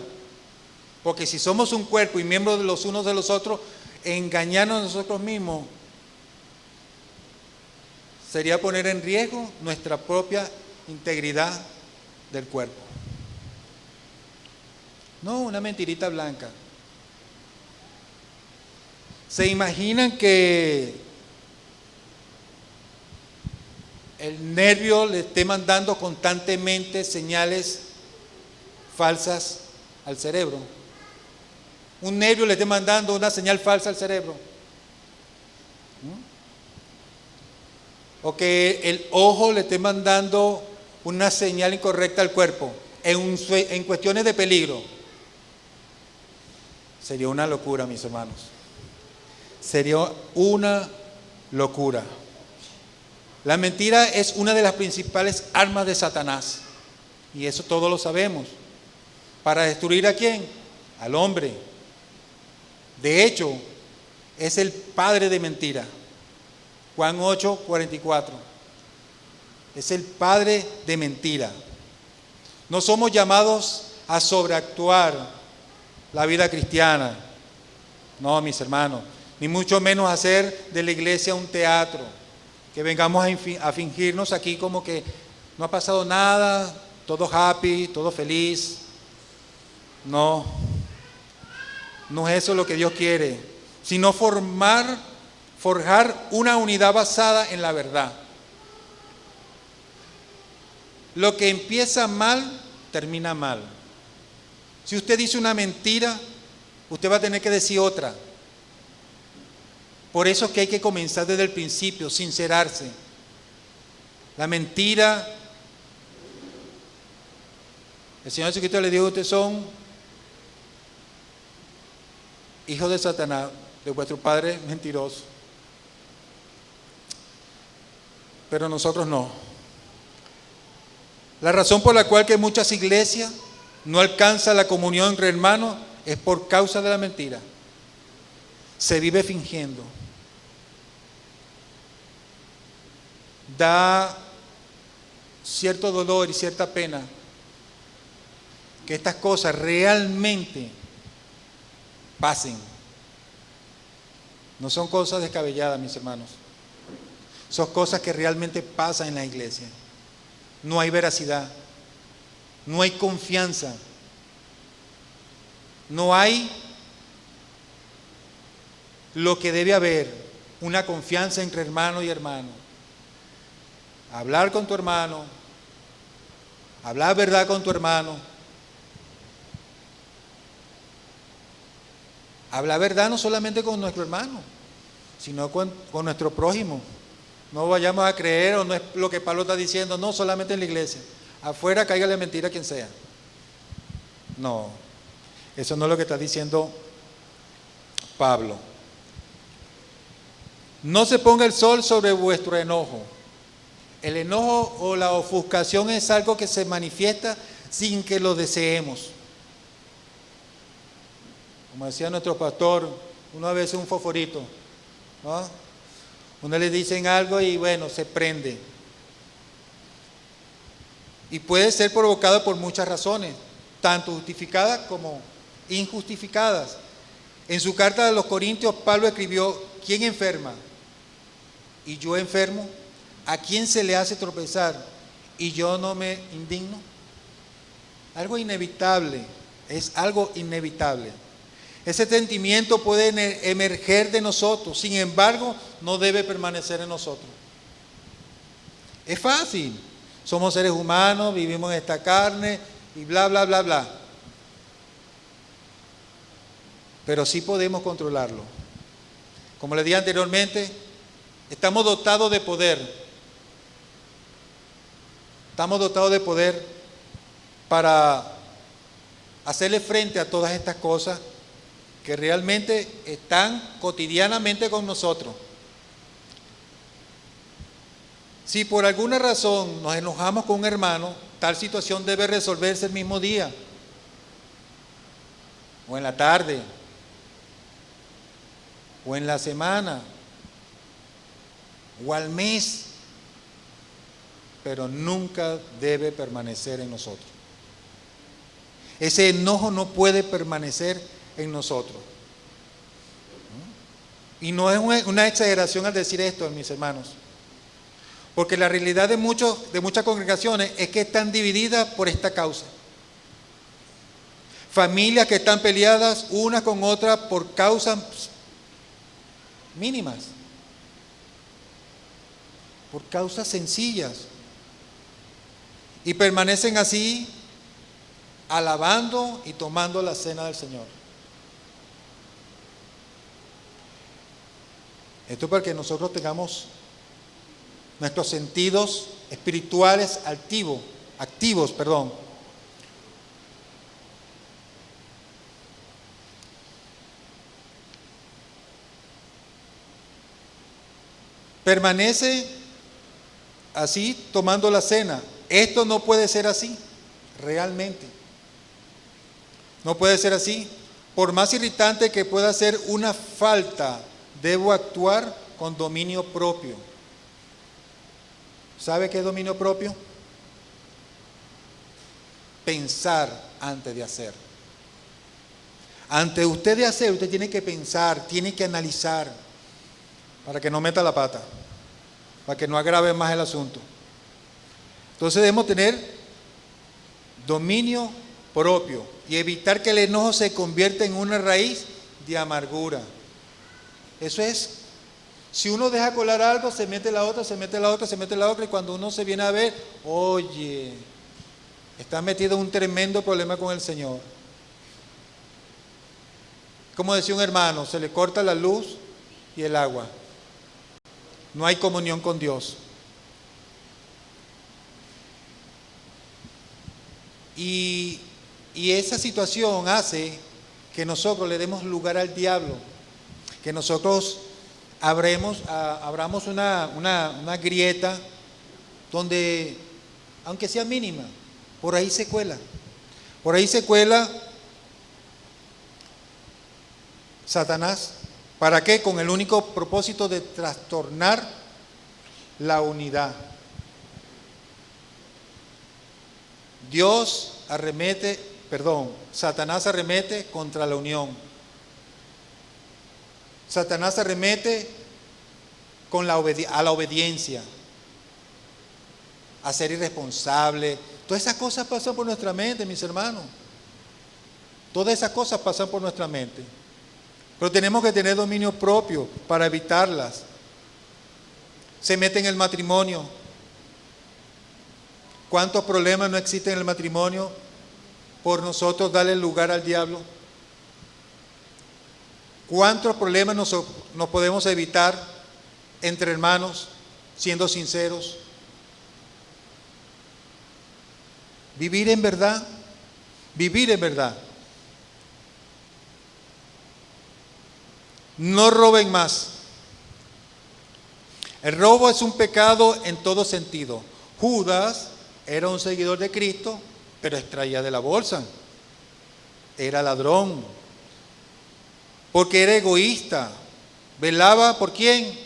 Porque si somos un cuerpo y miembros de los unos de los otros, engañarnos a nosotros mismos sería poner en riesgo nuestra propia integridad del cuerpo. No, una mentirita blanca. ¿Se imaginan que el nervio le esté mandando constantemente señales falsas al cerebro? Un nervio le esté mandando una señal falsa al cerebro. O que el ojo le esté mandando una señal incorrecta al cuerpo en cuestiones de peligro. Sería una locura, mis hermanos. Sería una locura. La mentira es una de las principales armas de Satanás. Y eso todos lo sabemos. ¿Para destruir a quién? Al hombre. De hecho, es el padre de mentira. Juan 8, 44. Es el padre de mentira. No somos llamados a sobreactuar la vida cristiana. No, mis hermanos. Ni mucho menos hacer de la iglesia un teatro. Que vengamos a fingirnos aquí como que no ha pasado nada, todo happy, todo feliz. No, no es eso lo que Dios quiere, sino forjar una unidad basada en la verdad. Lo que empieza mal, termina mal. Si usted dice una mentira, usted va a tener que decir otra. Por eso es que hay que comenzar desde el principio, sincerarse. La mentira, el Señor Jesucristo le dijo: ustedes son hijos de Satanás, de vuestro padre mentiroso. Pero nosotros no. La razón por la cual que muchas iglesias no alcanzan la comunión entre hermanos es por causa de la mentira. Se vive fingiendo. Da cierto dolor y cierta pena que estas cosas realmente pasen. No son cosas descabelladas, mis hermanos. Son cosas que realmente pasan en la iglesia. No hay veracidad, no hay confianza, no hay lo que debe haber, una confianza entre hermano y hermano. Hablar con tu hermano, hablar verdad con tu hermano, hablar verdad no solamente con nuestro hermano, sino con nuestro prójimo. No vayamos a creer, o no es lo que Pablo está diciendo, no solamente en la iglesia. Afuera cáigale mentira a quien sea. No, eso no es lo que está diciendo Pablo. No se ponga el sol sobre vuestro enojo. El enojo o la ofuscación es algo que se manifiesta sin que lo deseemos. Como decía nuestro pastor, uno a veces un fosforito, ¿no? Uno le dicen algo y bueno, se prende. Y puede ser provocado por muchas razones, tanto justificadas como injustificadas. En su carta a los Corintios, Pablo escribió: ¿quién enferma? ¿Y yo enfermo? ¿A quién se le hace tropezar? ¿Y yo no me indigno? Algo inevitable, es algo inevitable. Ese sentimiento puede emerger de nosotros, sin embargo, no debe permanecer en nosotros. Es fácil, somos seres humanos, vivimos en esta carne y bla, bla, bla, bla. Pero sí podemos controlarlo. Como le dije anteriormente, estamos dotados de poder. Estamos dotados de poder para hacerle frente a todas estas cosas que realmente están cotidianamente con nosotros. Si por alguna razón nos enojamos con un hermano, tal situación debe resolverse el mismo día, o en la tarde, o en la semana, o al mes, pero nunca debe permanecer en nosotros. Ese enojo no puede permanecer en nosotros. Y no es una exageración al decir esto, mis hermanos, porque la realidad de muchas congregaciones es que están divididas por esta causa. Familias que están peleadas unas con otras por causas mínimas, por causas sencillas, y permanecen así alabando y tomando la cena del Señor. Esto es para que nosotros tengamos nuestros sentidos espirituales activos. Permanece así tomando la cena. Esto no puede ser así, realmente. No puede ser así. Por más irritante que pueda ser una falta, debo actuar con dominio propio. ¿Sabe qué es dominio propio? Pensar antes de hacer. Antes usted de hacer, usted tiene que pensar, tiene que analizar, para que no meta la pata, para que no agrave más el asunto. Entonces debemos tener dominio propio y evitar que el enojo se convierta en una raíz de amargura. Eso es, si uno deja colar algo, se mete la otra, se mete la otra, se mete la otra, y cuando uno se viene a ver, oye, está metido en un tremendo problema con el Señor. Como decía un hermano, se le corta la luz y el agua. No hay comunión con Dios. Y esa situación hace que nosotros le demos lugar al diablo, que nosotros abramos una grieta donde, aunque sea mínima, por ahí se cuela. Por ahí se cuela Satanás. ¿Para qué? Con el único propósito de trastornar la unidad. Satanás arremete contra la unión. Satanás arremete a la obediencia, a ser irresponsable. Todas esas cosas pasan por nuestra mente, mis hermanos. Todas esas cosas pasan por nuestra mente. Pero tenemos que tener dominio propio para evitarlas. Se mete en el matrimonio. ¿Cuántos problemas no existen en el matrimonio por nosotros darle lugar al diablo? ¿Cuántos problemas nos podemos evitar entre hermanos siendo sinceros? Vivir en verdad. Vivir en verdad. No roben más. El robo es un pecado en todo sentido. Judas era un seguidor de Cristo, pero extraía de la bolsa. Era ladrón. Porque era egoísta. Velaba ¿por quién?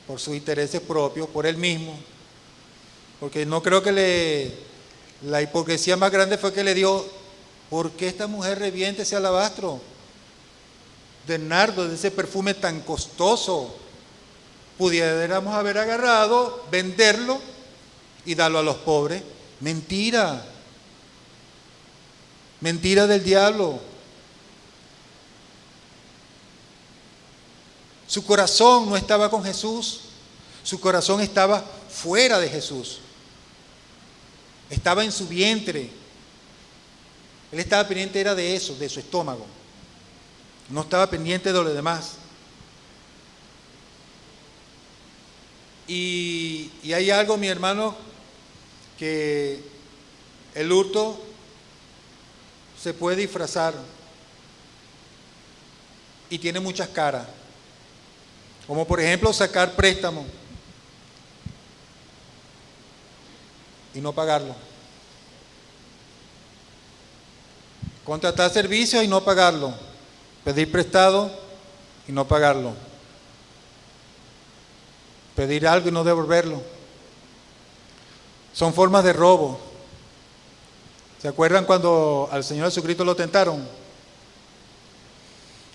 Por sus intereses propios, por él mismo. Porque no creo que la hipocresía más grande fue que le dio, ¿por qué esta mujer reviente ese alabastro de nardo, de ese perfume tan costoso? Pudiéramos haber agarrado, venderlo y darlo a los pobres. Mentira. Mentira del diablo. Su corazón no estaba con Jesús. Su corazón estaba fuera de Jesús. Estaba en su vientre. Él estaba pendiente era de eso, de su estómago. No estaba pendiente de lo demás. Y hay algo, mi hermano, que el hurto se puede disfrazar y tiene muchas caras. Como por ejemplo sacar préstamo y no pagarlo. Contratar servicios y no pagarlo. Pedir prestado y no pagarlo. Pedir algo y no devolverlo. Son formas de robo. ¿Se acuerdan cuando al Señor Jesucristo lo tentaron?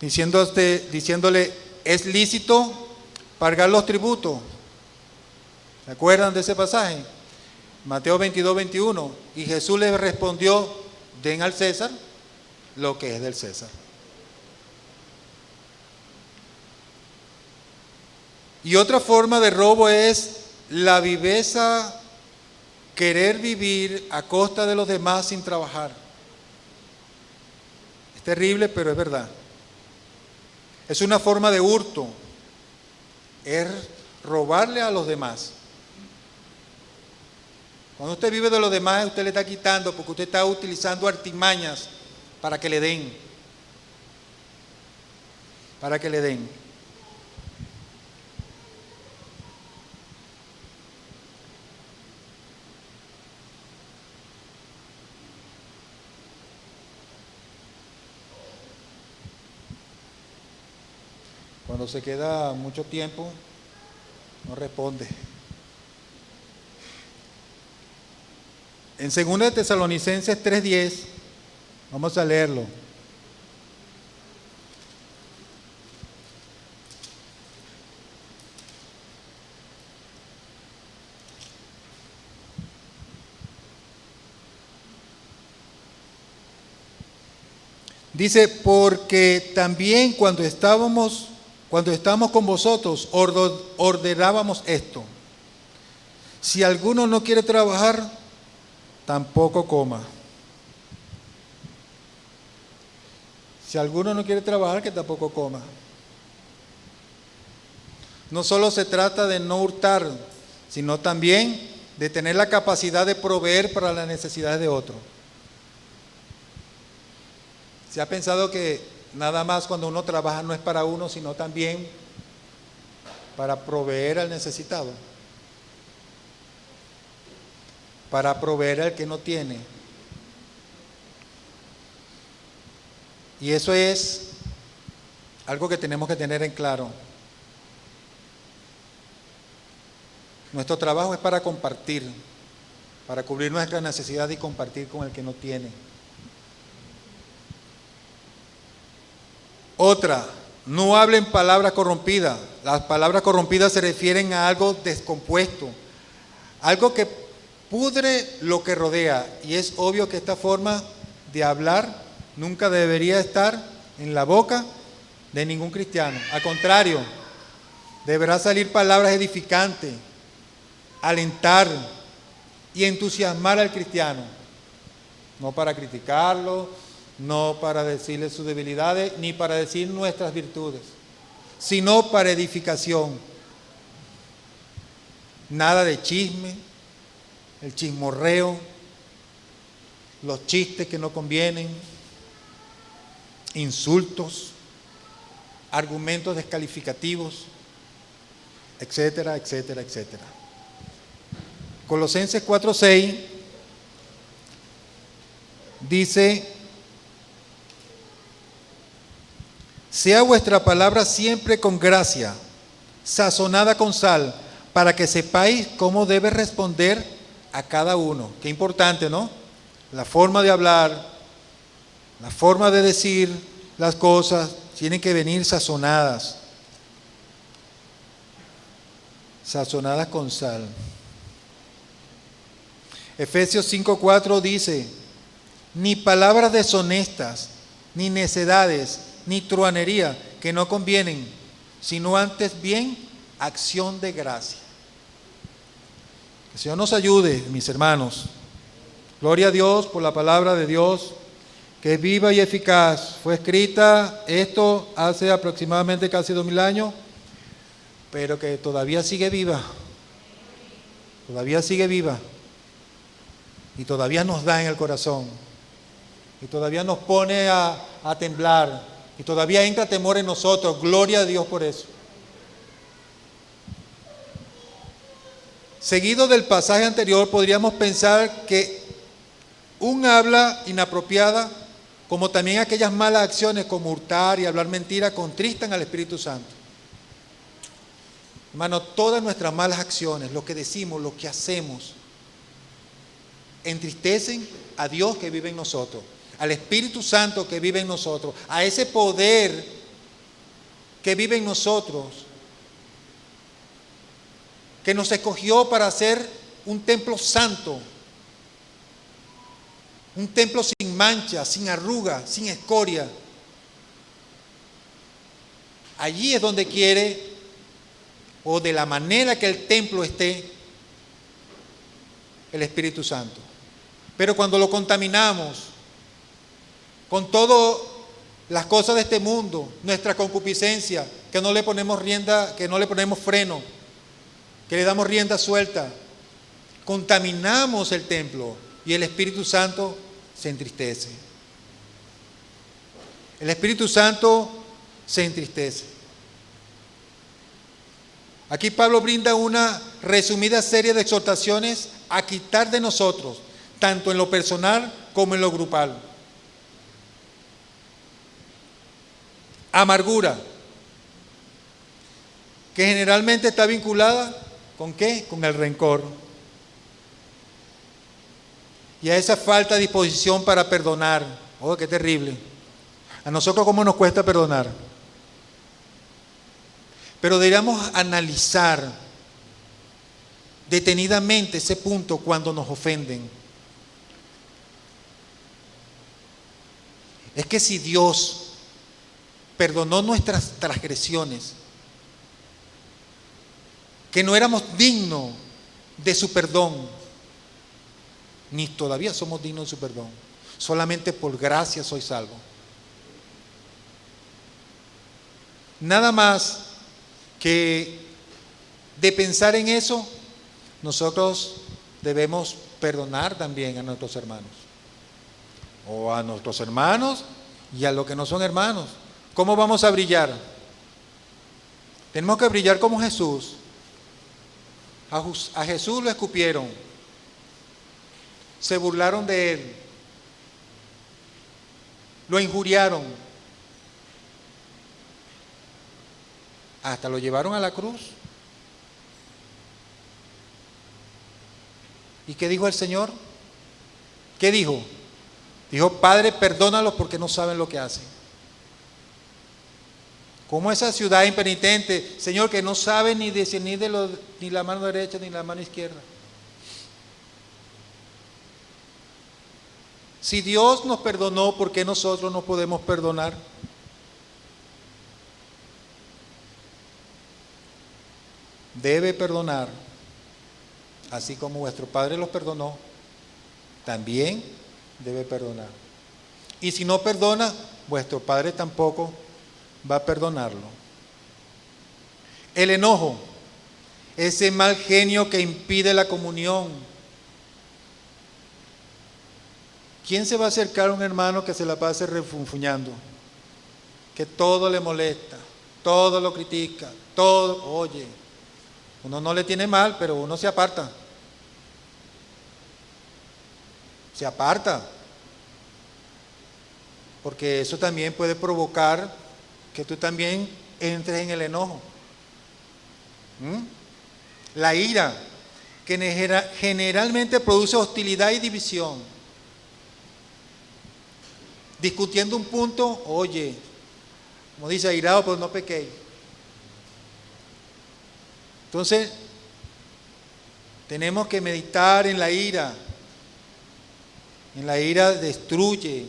Diciéndole, ¿es lícito pagar los tributos? ¿Se acuerdan de ese pasaje? Mateo 22, 21. Y Jesús les respondió, den al César lo que es del César. Y otra forma de robo es la viveza, querer vivir a costa de los demás sin trabajar. Es terrible, pero es verdad. Es una forma de hurto. Es robarle a los demás. Cuando usted vive de los demás, usted le está quitando porque usted está utilizando artimañas para que le den. Para que le den. Cuando se queda mucho tiempo, no responde. En 2 de Tesalonicenses 3:10, vamos a leerlo. Dice, porque también cuando estábamos con vosotros, ordenábamos esto. Si alguno no quiere trabajar, tampoco coma. Si alguno no quiere trabajar, que tampoco coma. No solo se trata de no hurtar, sino también de tener la capacidad de proveer para las necesidades de otro. ¿Se ha pensado que nada más cuando uno trabaja no es para uno, sino también para proveer al necesitado? Para proveer al que no tiene. Y eso es algo que tenemos que tener en claro. Nuestro trabajo es para compartir, para cubrir nuestras necesidades y compartir con el que no tiene. Otra, no hablen palabras corrompidas. Las palabras corrompidas se refieren a algo descompuesto, algo que pudre lo que rodea. Y es obvio que esta forma de hablar nunca debería estar en la boca de ningún cristiano. Al contrario, deberá salir palabras edificantes, alentar y entusiasmar al cristiano, no para criticarlo, no para decirle sus debilidades, ni para decir nuestras virtudes, sino para edificación. Nada de chisme, el chismorreo, los chistes que no convienen, insultos, argumentos descalificativos, etcétera, etcétera, etcétera. Colosenses 4:6 dice: sea vuestra palabra siempre con gracia, sazonada con sal, para que sepáis cómo debe responder a cada uno. Qué importante, ¿no? La forma de hablar, la forma de decir las cosas tienen que venir sazonadas. Sazonadas con sal. Efesios 5:4 dice: ni palabras deshonestas, ni necedades, ni truanería, que no convienen, sino antes bien acción de gracia. Que el Señor nos ayude, mis hermanos. Gloria a Dios por la palabra de Dios, que es viva y eficaz. Fue escrita esto hace aproximadamente casi 2000 años, pero que todavía sigue viva. Todavía sigue viva. Y todavía nos da en el corazón. Y todavía nos pone a temblar. Y todavía entra temor en nosotros. Gloria a Dios por eso. Seguido del pasaje anterior, podríamos pensar que un habla inapropiada, como también aquellas malas acciones como hurtar y hablar mentira, contristan al Espíritu Santo. Hermano, todas nuestras malas acciones, lo que decimos, lo que hacemos, entristecen a Dios que vive en nosotros, al Espíritu Santo que vive en nosotros, a ese poder que vive en nosotros, que nos escogió para ser un templo santo, un templo sin mancha, sin arruga, sin escoria. Allí es donde quiere, o de la manera que el templo esté, el Espíritu Santo. Pero cuando lo contaminamos con todas las cosas de este mundo, nuestra concupiscencia, que no le ponemos rienda, que no le ponemos freno, que le damos rienda suelta, contaminamos el templo y el Espíritu Santo se entristece. El Espíritu Santo se entristece. Aquí Pablo brinda una resumida serie de exhortaciones a quitar de nosotros, tanto en lo personal como en lo grupal. Amargura, que generalmente está vinculada ¿con qué? Con el rencor. Y a esa falta de disposición para perdonar. Oh, qué terrible. A nosotros cómo nos cuesta perdonar. Pero deberíamos analizar detenidamente ese punto cuando nos ofenden. Es que si Dios perdonó nuestras transgresiones, que no éramos dignos de su perdón, ni todavía somos dignos de su perdón, solamente por gracia soy salvo. Nada más que de pensar en eso, nosotros debemos perdonar también a nuestros hermanos, o a nuestros hermanos y a los que no son hermanos. ¿Cómo vamos a brillar? Tenemos que brillar como Jesús. A Jesús lo escupieron, se burlaron de él, lo injuriaron, hasta lo llevaron a la cruz. ¿Y qué dijo el Señor? ¿Qué dijo? Dijo: Padre, perdónalos porque no saben lo que hacen. Como esa ciudad impenitente, Señor, que no sabe ni discernir ni la mano derecha ni la mano izquierda. Si Dios nos perdonó, ¿por qué nosotros no podemos perdonar? Debe perdonar, así como vuestro Padre los perdonó, también debe perdonar. Y si no perdona, vuestro Padre tampoco va a perdonarlo. El enojo, ese mal genio que impide la comunión. ¿Quién se va a acercar a un hermano que se la pase refunfuñando? Que todo le molesta, todo lo critica, todo, oye, uno no le tiene mal, pero uno se aparta. Se aparta. Porque eso también puede provocar que tú también entres en el enojo. La ira, que generalmente produce hostilidad y división. Discutiendo un punto, oye, como dice, airado, pero no pequéis. Entonces, tenemos que meditar en la ira. En la ira destruye,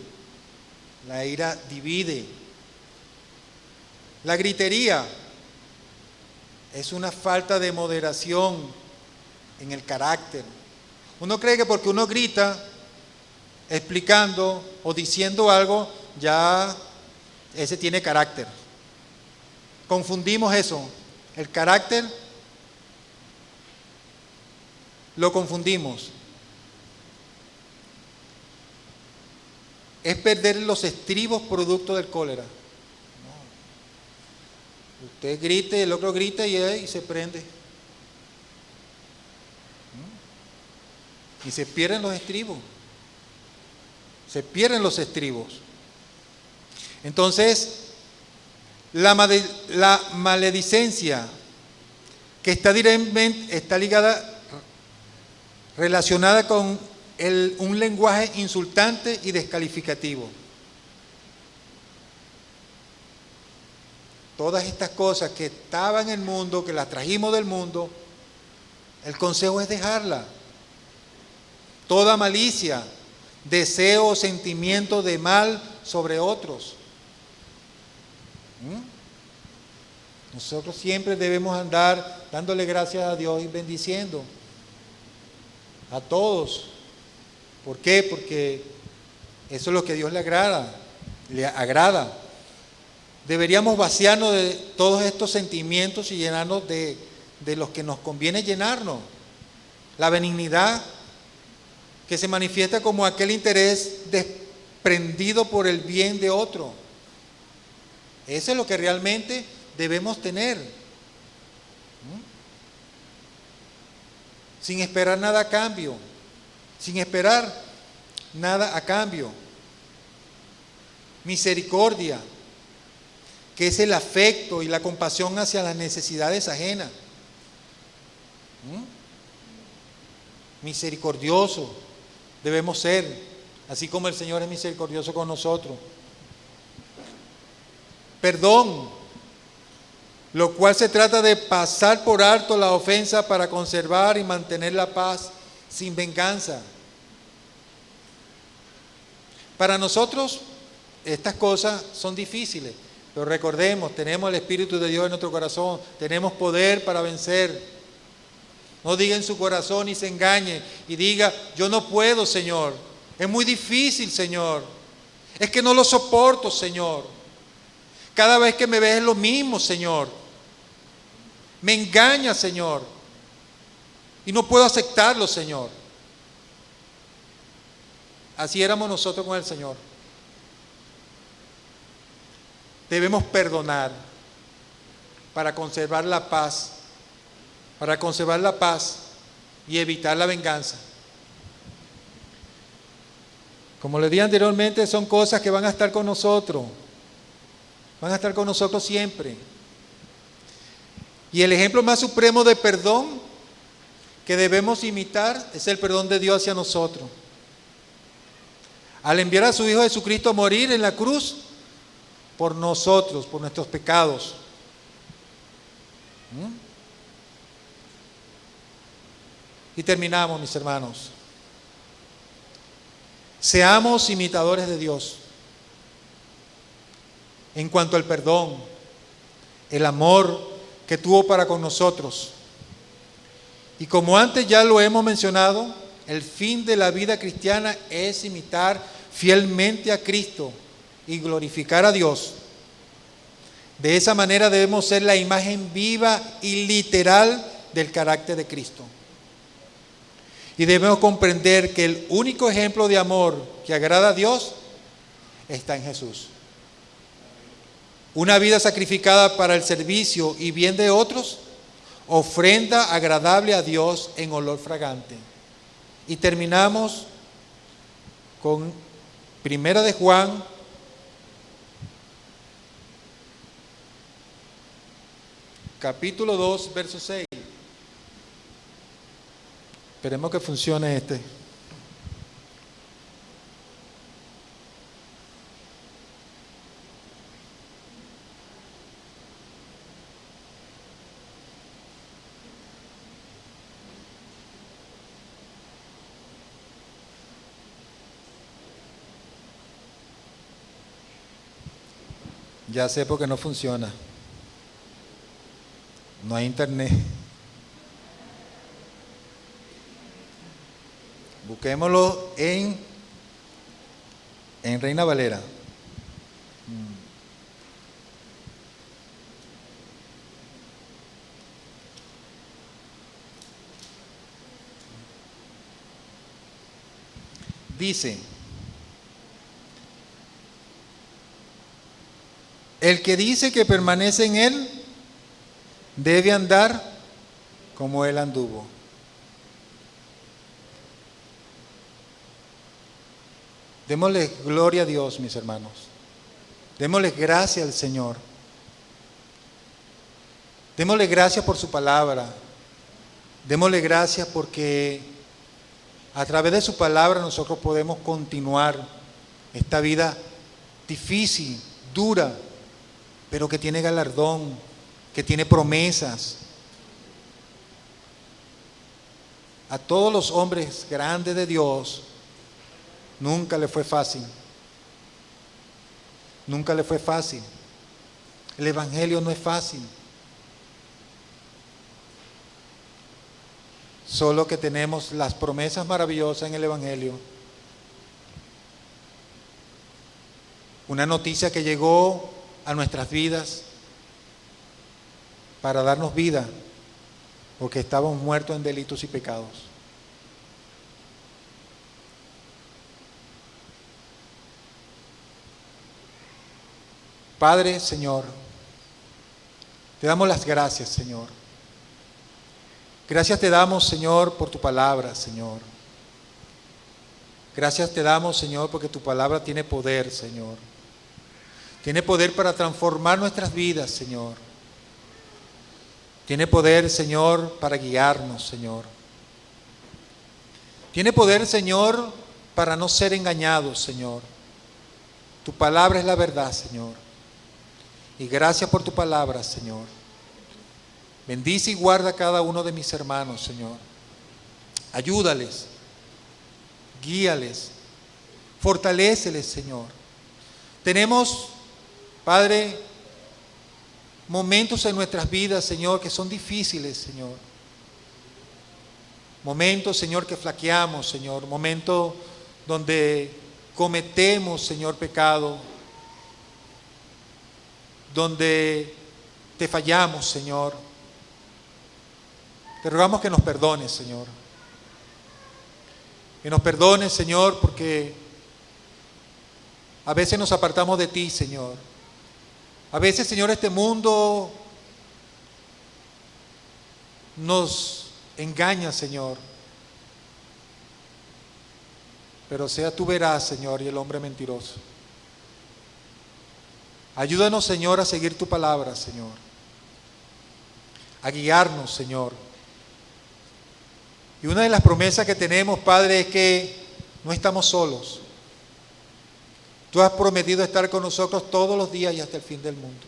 la ira divide. La gritería es una falta de moderación en el carácter. Uno cree que porque uno grita, explicando o diciendo algo, ya ese tiene carácter. Confundimos eso, el carácter lo confundimos. Es perder los estribos producto del cólera. No. Usted grite, el otro grita y se prende. Y se pierden los estribos. Se pierden los estribos. Entonces, la maledicencia, que está ligada, relacionada con un lenguaje insultante y descalificativo. Todas estas cosas que estaban en el mundo, que las trajimos del mundo, el consejo es dejarla. Toda malicia, deseo o sentimiento de mal sobre otros. Nosotros siempre debemos andar dándole gracias a Dios y bendiciendo a todos. ¿Por qué? Porque eso es lo que a Dios le agrada. Deberíamos vaciarnos de todos estos sentimientos y llenarnos de los que nos conviene llenarnos. La benignidad, que se manifiesta como aquel interés desprendido por el bien de otro. Eso es lo que realmente debemos tener. Sin esperar nada a cambio. Sin esperar nada a cambio. Misericordia, que es el afecto y la compasión hacia las necesidades ajenas. Misericordioso debemos ser, así como el Señor es misericordioso con nosotros. Perdón, lo cual se trata de pasar por alto la ofensa para conservar y mantener la paz sin venganza. Para nosotros, estas cosas son difíciles, pero recordemos, tenemos el Espíritu de Dios en nuestro corazón, tenemos poder para vencer. No diga en su corazón y se engañe y diga, yo no puedo, Señor, es muy difícil, Señor, es que no lo soporto, Señor, cada vez que me ves es lo mismo, Señor, me engaña, Señor, y no puedo aceptarlo, Señor. Así éramos nosotros con el Señor. Debemos perdonar para conservar la paz, y evitar la venganza. Como les dije anteriormente, son cosas que van a estar con nosotros, siempre. Y el ejemplo más supremo de perdón que debemos imitar es el perdón de Dios hacia nosotros. Al enviar a su Hijo Jesucristo a morir en la cruz por nosotros, por nuestros pecados. Y terminamos, mis hermanos. Seamos imitadores de Dios en cuanto al perdón, el amor que tuvo para con nosotros. Y como antes ya lo hemos mencionado, el fin de la vida cristiana es imitar fielmente a Cristo y glorificar a Dios. De esa manera debemos ser la imagen viva y literal del carácter de Cristo. Y debemos comprender que el único ejemplo de amor que agrada a Dios está en Jesús. Una vida sacrificada para el servicio y bien de otros, ofrenda agradable a Dios en olor fragante. Y terminamos con 1 de Juan, capítulo 2, verso 6. Esperemos que funcione este. Ya sé por qué no funciona. No hay internet. Busquémoslo en Reina Valera. Dice: el que dice que permanece en Él debe andar como Él anduvo. Démosle gloria a Dios, mis hermanos. Démosle gracias al Señor. Démosle gracias por su palabra. Démosle gracias porque a través de su palabra nosotros podemos continuar esta vida difícil, dura, pero que tiene galardón, que tiene promesas. A todos los hombres grandes de Dios nunca le fue fácil. Nunca le fue fácil. El Evangelio no es fácil. Solo que tenemos las promesas maravillosas en el Evangelio. Una noticia que llegó a nuestras vidas para darnos vida, porque estábamos muertos en delitos y pecados. Padre, Señor, te damos las gracias, Señor. Gracias te damos, Señor, por tu palabra, Señor. Gracias te damos, Señor, porque tu palabra tiene poder, Señor. Tiene poder para transformar nuestras vidas, Señor. Tiene poder, Señor, para guiarnos, Señor. Tiene poder, Señor, para no ser engañados, Señor. Tu palabra es la verdad, Señor. Y gracias por tu palabra, Señor. Bendice y guarda a cada uno de mis hermanos, Señor. Ayúdales, guíales, fortaléceles, Señor. Tenemos, Padre, momentos en nuestras vidas, Señor, que son difíciles, Señor. Momentos, Señor, que flaqueamos, Señor. Momentos donde cometemos, Señor, pecado. Donde te fallamos, Señor. Te rogamos que nos perdones, Señor. Que nos perdones, Señor, porque a veces nos apartamos de ti, Señor. A veces, Señor, este mundo nos engaña, Señor. Pero sea tú veraz, Señor, y el hombre mentiroso. Ayúdanos, Señor, a seguir tu palabra, Señor. A guiarnos, Señor. Y una de las promesas que tenemos, Padre, es que no estamos solos. Tú has prometido estar con nosotros todos los días y hasta el fin del mundo.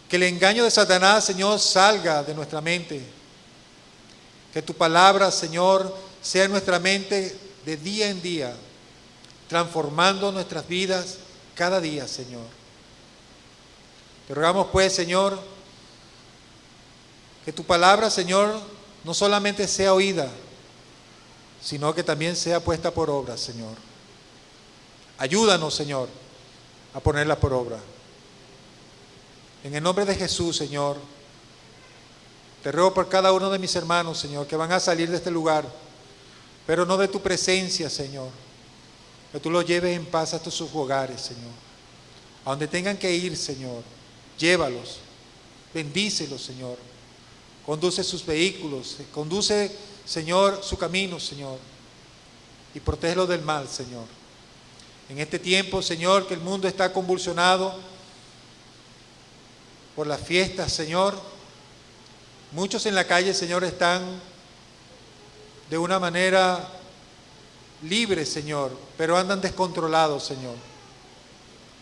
Que el engaño de Satanás, Señor, salga de nuestra mente. Que tu palabra, Señor, sea en nuestra mente de día en día, transformando nuestras vidas cada día, Señor. Te rogamos, pues, Señor, que tu palabra, Señor, no solamente sea oída, sino que también sea puesta por obra, Señor. Ayúdanos, Señor, a ponerla por obra. En el nombre de Jesús, Señor, te ruego por cada uno de mis hermanos, Señor, que van a salir de este lugar, pero no de tu presencia, Señor. Que tú los lleves en paz hasta sus hogares, Señor. A donde tengan que ir, Señor, llévalos, bendícelos, Señor. Conduce sus vehículos, conduce, Señor, su camino, Señor. Y protégelos del mal, Señor. En este tiempo, Señor, que el mundo está convulsionado por las fiestas, Señor. Muchos en la calle, Señor, están de una manera libre, Señor, pero andan descontrolados, Señor.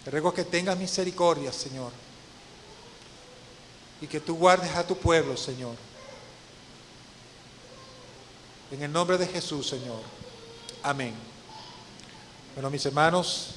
Te ruego que tengas misericordia, Señor, y que tú guardes a tu pueblo, Señor. En el nombre de Jesús, Señor. Amén. Bueno, mis hermanos,